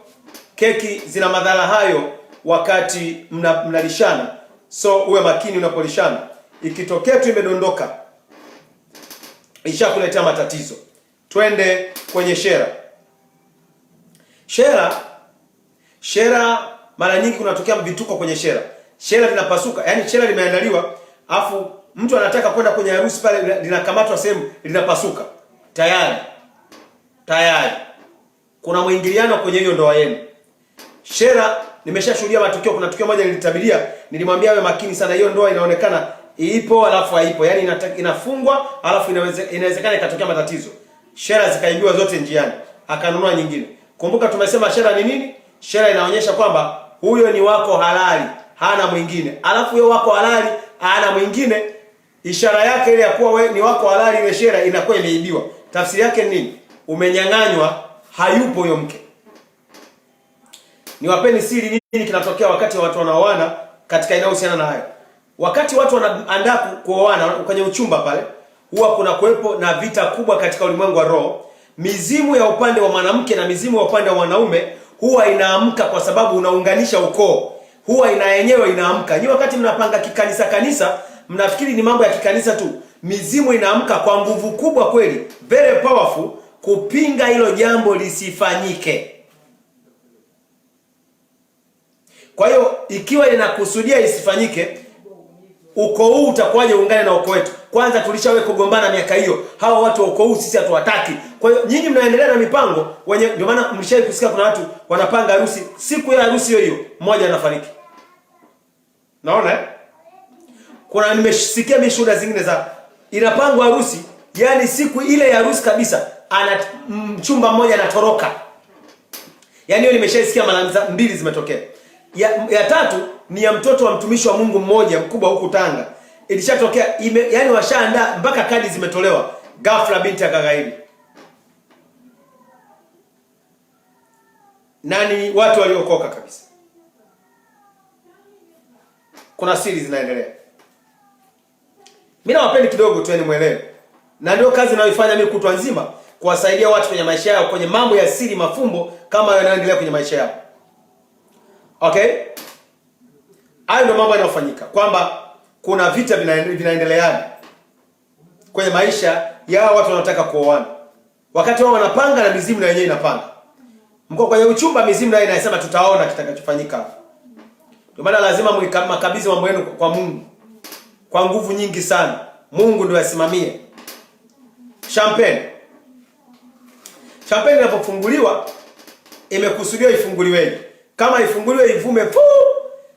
keki zina madhara hayo wakati mnalishana. So uwe makini unapolishana. Ikitokea tu imedondoka, ishakuletea matatizo. Twende kwenye shera. Shera mara nyingi kunatokea vituko kwenye shera. Shera linapasuka, yani shera limeandaliwa, afu mtu anataka kwenda kwenye harusi pale, linakamatwa sehemu, linapasuka. Tayari kuna mwingiliano kwenye hiyo ndoa yenu. Shera, nimeshashuhudia matukio. Kuna tukio moja nilitabiria, nilimwambia awe makini sana. Hiyo ndoa inaonekana ipo alafu haipo, yani inafungwa alafu inawezekana ikatokea matatizo. Shera zikaibiwa zote njiani, akanunua nyingine. Kumbuka tumesema shera ni nini? Shera inaonyesha kwamba huyo ni wako halali, hana mwingine. Alafu huyo wako halali hana mwingine, ishara yake ile ya kuwa wewe ni wako halali, ile shera inakuwa imeibiwa. Tafsiri yake ni nini? Umenyang'anywa, hayupo huyo mke. Niwapeni siri nini kinatokea wakati watu wanaoana katika inayohusiana na hayo. Wakati watu wanaandaa kuoana kwenye uchumba pale, huwa kuna kuwepo na vita kubwa katika ulimwengu wa roho. Mizimu ya upande wa mwanamke na mizimu ya upande wa mwanaume huwa inaamka, kwa sababu unaunganisha ukoo. Huwa yenyewe inaamka. Ni wakati mnapanga kanisa, mnafikiri ni mambo ya kikanisa tu. Mizimu inaamka kwa nguvu kubwa kweli, very powerful, kupinga hilo jambo lisifanyike. Kwa hiyo ikiwa inakusudia isifanyike, ukoo huu utakuwaje uungane na ukoo wetu? Kwanza tulishawahi kugombana miaka hiyo. Hawa watu wa ukoo huu sisi hatuwataki. Kwa hiyo nyinyi mnaendelea na mipango wenye, ndio maana mlishawahi kusikia kuna watu wanapanga harusi, siku ya harusi hiyo mmoja anafariki. Naona kuna nimesikia mishuhuda zingine za inapangwa harusi, yani siku ile ya harusi kabisa mchumba mmoja anatoroka. Yani hiyo nimeshaisikia mara mbili zimetokea. Ya tatu ni ya mtoto wa mtumishi wa Mungu mmoja mkubwa huku Tanga. Ilishatokea, yani washaandaa mpaka kadi zimetolewa, ghafla binti akaghairi. Nani watu waliokoka kabisa. Kuna siri zinaendelea. Mimi nawapeni kidogo tu muelewe. Na ndio kazi ninayoifanya mimi kutwa nzima, kuwasaidia watu kwenye maisha yao, kwenye mambo ya siri, mafumbo kama yanayoendelea kwenye maisha yao. Okay? Hayo ndio mambo yanayofanyika, kwamba kuna vita vinaendeleana kwenye maisha ya watu wanaotaka kuoana. Wakati wao wanapanga na mizimu na yenyewe inapanga. Mko kwenye uchumba, mizimu nayo inasema tutaona kitakachofanyika. Ndio maana lazima mkabidhi mambo yenu kwa Mungu. Kwa nguvu nyingi sana. Mungu ndiye asimamie. Champagne inapofunguliwa imekusudiwa ifunguliwe. Kama ifunguliwe ivume fu,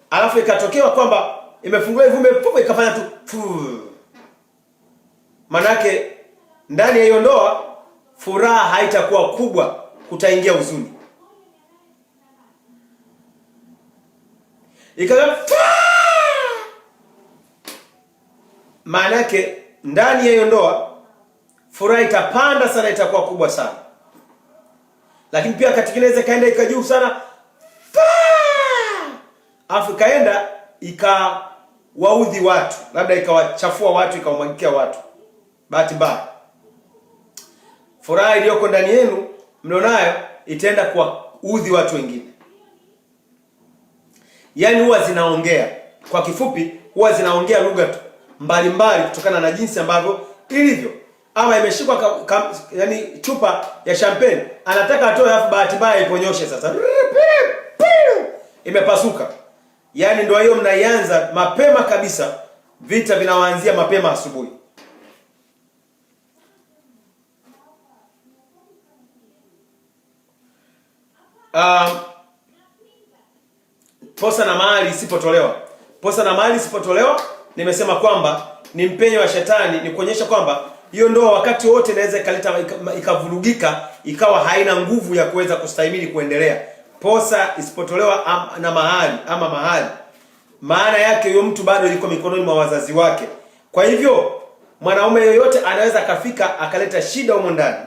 alafu ikatokewa kwamba imefunguliwa ivume fu, ikafanya tu fu. manake ndani ya hiyo ndoa furaha haitakuwa kubwa, kutaingia huzuni. Manake ndani ya hiyo ndoa furaha itapanda sana, itakuwa kubwa sana. Lakini pia katika kaenda ikajuu sana, afu kaenda ikawaudhi watu, labda ikawachafua watu, ikawamwagikia watu. Bahati mbaya, furaha iliyoko ndani yenu mlionayo itaenda kuwaudhi watu wengine. Yaani huwa zinaongea, kwa kifupi huwa zinaongea lugha mbalimbali kutokana na jinsi ambavyo ilivyo. Ama imeshikwa yani chupa ya champagne, anataka atoe, alafu bahati mbaya iponyoshe, sasa imepasuka. Yaani ndio hiyo mnaianza mapema kabisa, vita vinawaanzia mapema asubuhi. Posa na mahali isipotolewa. Posa na mahali isipotolewa, nimesema kwamba ni mpenyo wa shetani, ni kuonyesha kwamba hiyo ndoa wakati wote inaweza ikavurugika, ikawa haina nguvu ya kuweza kustahimili kuendelea. Posa isipotolewa na mahali ama mahali, maana yake huyo mtu bado yuko mikononi mwa wazazi wake. Kwa hivyo mwanaume yoyote anaweza akafika akaleta shida humo ndani,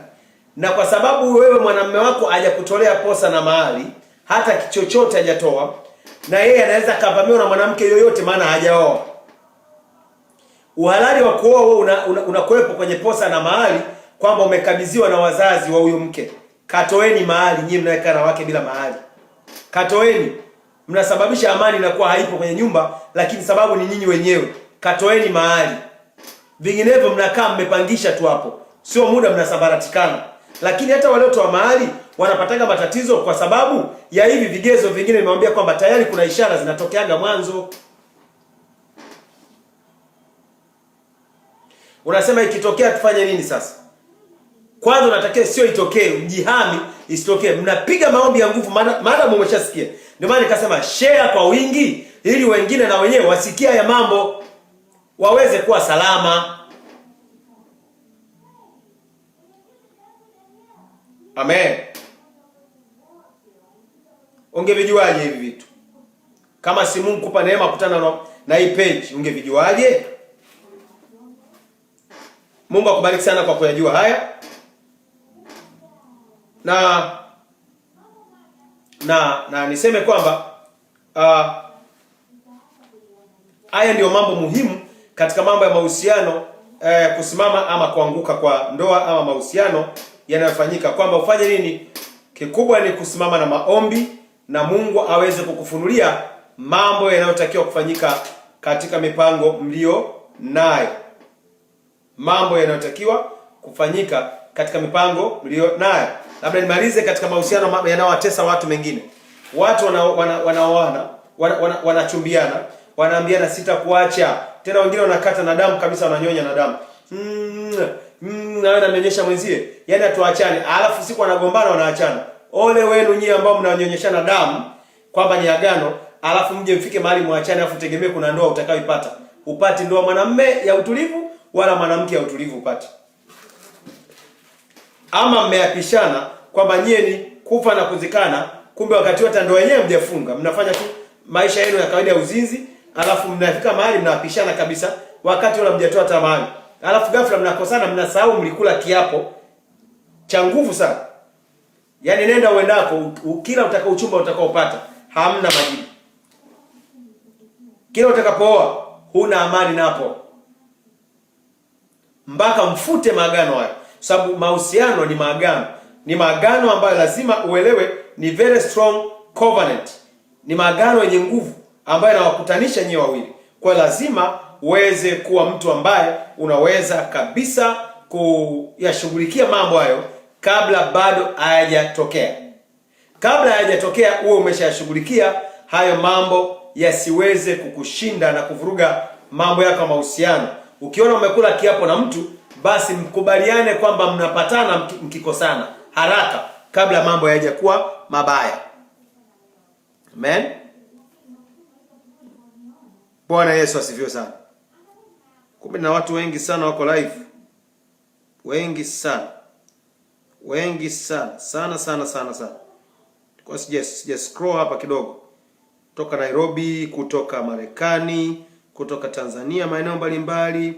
na kwa sababu wewe mwanamume wako hajakutolea posa na mahali, hata chochote hajatoa, na yeye anaweza akavamiwa na mwanamke yoyote, maana hajaoa. Uhalali wa kuoa wewe unakuwepo kwenye posa na mahali, kwamba umekabidhiwa na wazazi wa huyo mke. Katoeni mahali, nyinyi mnaekaa na wake bila mahali. Katoeni. Mnasababisha amani inakuwa haipo kwenye nyumba, lakini sababu ni nyinyi wenyewe. Katoeni mahali. Vinginevyo mnakaa mmepangisha tu hapo. Sio muda mnasambaratikana. Lakini hata waliotoa mahali wanapataga matatizo kwa sababu ya hivi vigezo vingine. Nimewambia kwamba tayari kuna ishara zinatokeaga mwanzo. Unasema ikitokea tufanye nini sasa? Kwanza unatakiwa sio itokee, mjihami isitokee. Mnapiga maombi ya nguvu, maana mmeshasikia. Ndio maana nikasema share kwa wingi, ili wengine na wenyewe wasikia ya mambo waweze kuwa salama. Amen. Ungevijuaje hivi vitu? Kama si Mungu kupa neema kutana na hii page, ungevijuaje? Mungu akubariki sana kwa kuyajua haya. Na niseme kwamba haya ndio mambo muhimu katika mambo ya mahusiano, kusimama ama kuanguka kwa ndoa ama mahusiano yanayofanyika, kwamba ufanye nini? Kikubwa ni kusimama na maombi, na Mungu aweze kukufunulia mambo yanayotakiwa kufanyika katika mipango mlio nayo. Mambo yanayotakiwa kufanyika katika mipango mlio nayo. Labda nimalize katika mahusiano yanayowatesa watu mengine. Watu wanaoana, wanachumbiana, wanaambiana sitakuacha. Tena wengine wanakata na damu kabisa, wananyonya na damu. Nawe namenyesha mwenzie, yaani atuachane. Alafu siku wanagombana wanaachana. Ole wenu nyie ambao mnanyonyeshana damu kwamba ni agano, alafu mje mfike mahali muachane, alafu tegemee kuna ndoa utakayoipata. Upati ndoa mwanamume ya utulivu, wala mwanamke ya utulivu upate. Ama mmeapishana kwamba nyie ni kufa na kuzikana, kumbe wakati wote ndoa yenyewe mjafunga. Mnafanya tu maisha yenu ya kawaida ya uzinzi, alafu mnafika mahali mnaapishana kabisa wakati wala mjatoa hata mahali. Alafu ghafla mnakosana, mnasahau mlikula kiapo cha nguvu sana. Yaani nenda uendako, kila utakaochumba utakaopata hamna majibu. Kila utakapooa huna amani napo. Mpaka mfute maagano hayo. Sababu mahusiano ni maagano. Ni maagano ambayo lazima uelewe ni very strong covenant. Ni maagano yenye nguvu ambayo yanawakutanisha nyinyi wawili. Kwa lazima uweze kuwa mtu ambaye unaweza kabisa kuyashughulikia mambo hayo kabla bado hayajatokea. Kabla hayajatokea uwe umeshayashughulikia hayo mambo yasiweze kukushinda na kuvuruga mambo yako ya mahusiano. Ukiona umekula kiapo na mtu, basi mkubaliane kwamba mnapatana mkikosana haraka kabla mambo hayajakuwa mabaya. Amen. Bwana Yesu asifiwe sana. Kumbe na watu wengi sana wako live. wengi sana, wengi sana sana. Kwa sija scroll hapa kidogo, kutoka Nairobi, kutoka Marekani, kutoka Tanzania, maeneo mbalimbali,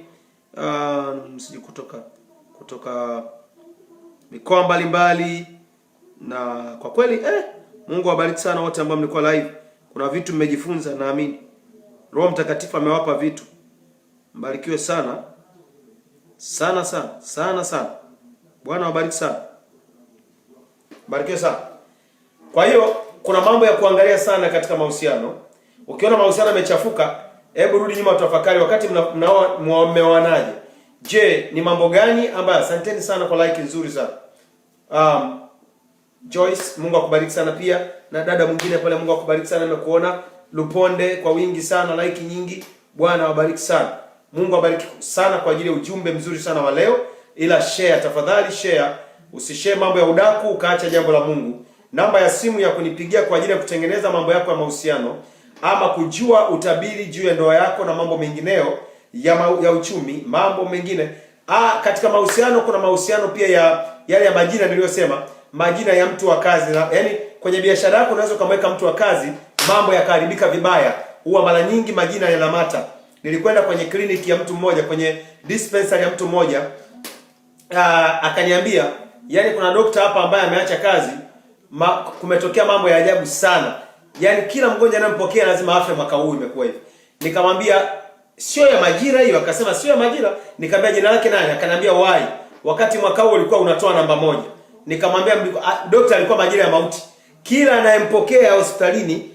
msiji kutoka mikoa mbalimbali. Na kwa kweli Mungu awabariki sana wote ambao mlikuwa live. Kuna vitu mmejifunza, naamini Roho Mtakatifu amewapa vitu. Mbarikiwe sana sana. Bwana awabariki sana. Mbarikiwe sana. Kwa hiyo kuna mambo ya kuangalia sana katika mahusiano. Ukiona mahusiano yamechafuka, hebu rudi nyuma utafakari wakati mmeoanaje. Je, ni mambo gani ambayo? Asanteni sana kwa like nzuri sana. Joyce, Mungu akubariki sana pia, na dada mwingine pale, Mungu akubariki sana, nimekuona. Luponde kwa wingi sana, like nyingi. Bwana awabariki sana. Mungu awabariki sana kwa ajili ya ujumbe mzuri sana wa leo. Ila share tafadhali, share. Usishare mambo ya udaku ukaacha jambo la Mungu. Namba ya simu ya kunipigia kwa ajili ya kutengeneza mambo yako ya mahusiano ama kujua utabiri juu ya ndoa yako na mambo mengineo ya uchumi, mambo mengine. Katika mahusiano kuna mahusiano pia ya yale ya majina niliyosema, majina ya mtu wa kazi. Yaani kwenye biashara yako unaweza kumweka mtu wa kazi, mambo yakaharibika vibaya. Huwa mara nyingi majina yanamata. Nilikwenda kwenye kliniki ya mtu mmoja, kwenye dispensary ya mtu mmoja, akaniambia, yani kuna dokta hapa ambaye ameacha kazi, kumetokea mambo ya ajabu sana. Yani kila mgonjwa anampokea lazima afe mwaka huu, imekuwa hivi. Nikamwambia sio ya majira hiyo, akasema sio ya majira. Nikamwambia jina lake nani? Akaniambia why. Wakati mwaka huu ulikuwa unatoa namba 1. Nikamwambia dokta alikuwa majira ya mauti. Kila anayempokea hospitalini,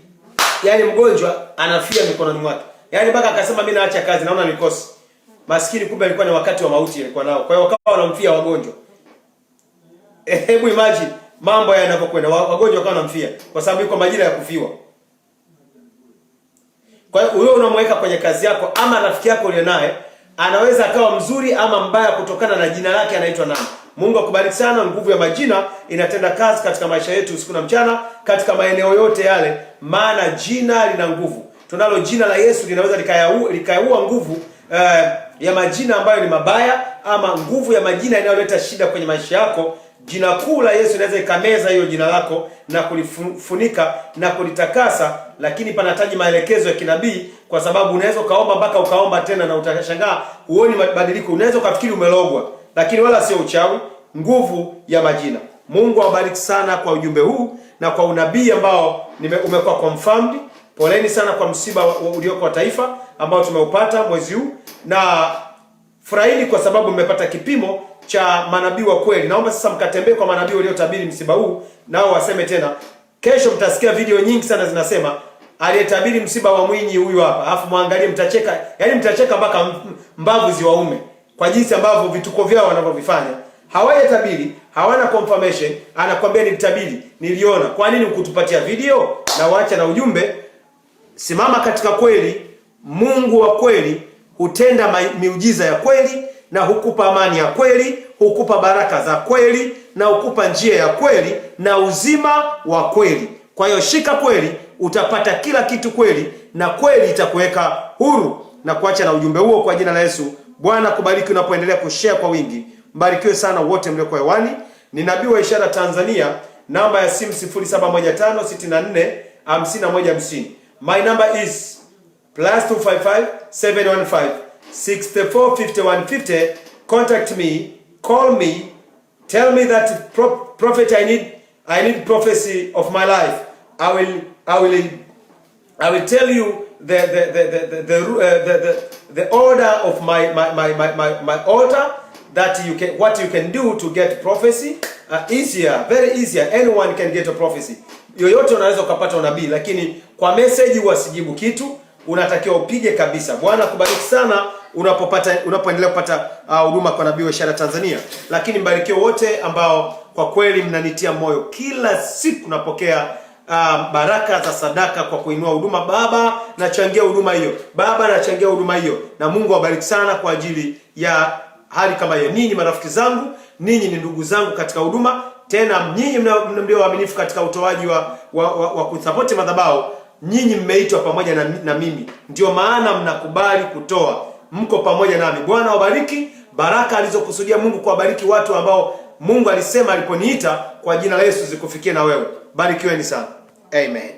yani mgonjwa anafia mikononi mwake. Yani mpaka akasema mimi naacha kazi, naona nikosi. Maskini kumbe alikuwa ni wakati wa mauti alikuwa nao. Kwa hiyo wakawa wanamfia wagonjwa. Hebu imagine mambo yanavyokwenda, wagonjwa wakawa wanamfia kwa sababu yuko majira ya kufiwa. Kwa hiyo wewe unamweka kwenye kazi yako, ama rafiki yako uliye naye anaweza akawa mzuri ama mbaya kutokana na jina lake anaitwa nani. Mungu akubariki sana. Nguvu ya majina inatenda kazi katika maisha yetu usiku na mchana, katika maeneo yote yale, maana jina lina nguvu. Tunalo jina la Yesu, linaweza likayaua nguvu ya majina ambayo ni mabaya, ama nguvu ya majina inayoleta shida kwenye maisha yako. Jina kuu la Yesu inaweza ikameza hiyo jina lako na kulifunika na kulitakasa, lakini panahitaji maelekezo ya kinabii, kwa sababu unaweza ukaomba mpaka ukaomba tena na utashangaa huoni mabadiliko. Unaweza ukafikiri umelogwa, lakini wala sio uchawi. Nguvu ya majina. Mungu awabariki sana kwa ujumbe huu na kwa unabii ambao umekuwa confirmed. Poleni sana kwa msiba ulioko wa taifa ambao tumeupata mwezi huu, na furahini kwa sababu mmepata kipimo cha manabii wa kweli. Naomba sasa mkatembee kwa manabii waliotabiri msiba huu, nao waseme tena. Kesho mtasikia video nyingi sana zinasema aliyetabiri msiba wa Mwinyi huyu hapa. Alafu muangalie, mtacheka. Yaani mtacheka mpaka mbavu ziwaume kwa jinsi ambavyo vituko vyao wanavyovifanya. Hawajatabiri, hawana confirmation, anakuambia nilitabiri, niliona. Kwa nini ukutupatia video? Na waacha na ujumbe. Simama katika kweli. Mungu wa kweli hutenda miujiza ya kweli, na hukupa amani ya kweli, hukupa baraka za kweli, na hukupa njia ya kweli na uzima wa kweli. Kwa hiyo shika kweli, utapata kila kitu kweli, na kweli itakuweka huru. Na kuacha na ujumbe huo kwa jina la Yesu. Bwana kubariki unapoendelea kushare kwa wingi. Mbarikiwe sana wote mlioko hewani. Ni nabii wa ishara Tanzania. Namba ya simu 0715645150. My number is +255 715 645150. Contact me, call me, tell me that prophet I need prophecy of my life. I will tell you the order of my altar, that what you can do to get prophecy. Easier, very easier. Anyone can get a prophecy. Yoyote unaweza ukapata unabii, lakini kwa message wasijibu kitu, unatakiwa upige kabisa. Bwana kubariki sana unapoendelea kupata huduma kwa nabii wa ishara Tanzania. Lakini mbarikiwe wote ambao kwa kweli mnanitia moyo. Kila siku napokea baraka za sadaka kwa kuinua huduma. Baba, nachangia huduma hiyo. Baba, nachangia huduma hiyo. Na Mungu awabariki sana kwa ajili ya hali kama hiyo. Ninyi marafiki zangu, ninyi ni ndugu zangu katika huduma. Tena nyinyi mndio waaminifu katika utoaji wa kusupport madhabahu. Nyinyi mmeitwa pamoja na mimi. Ndio maana mnakubali kutoa. Mko pamoja nami. Bwana wabariki. baraka alizokusudia Mungu kuwabariki watu ambao Mungu alisema aliponiita kwa jina la Yesu zikufikie na wewe. Barikiweni sana. Amen.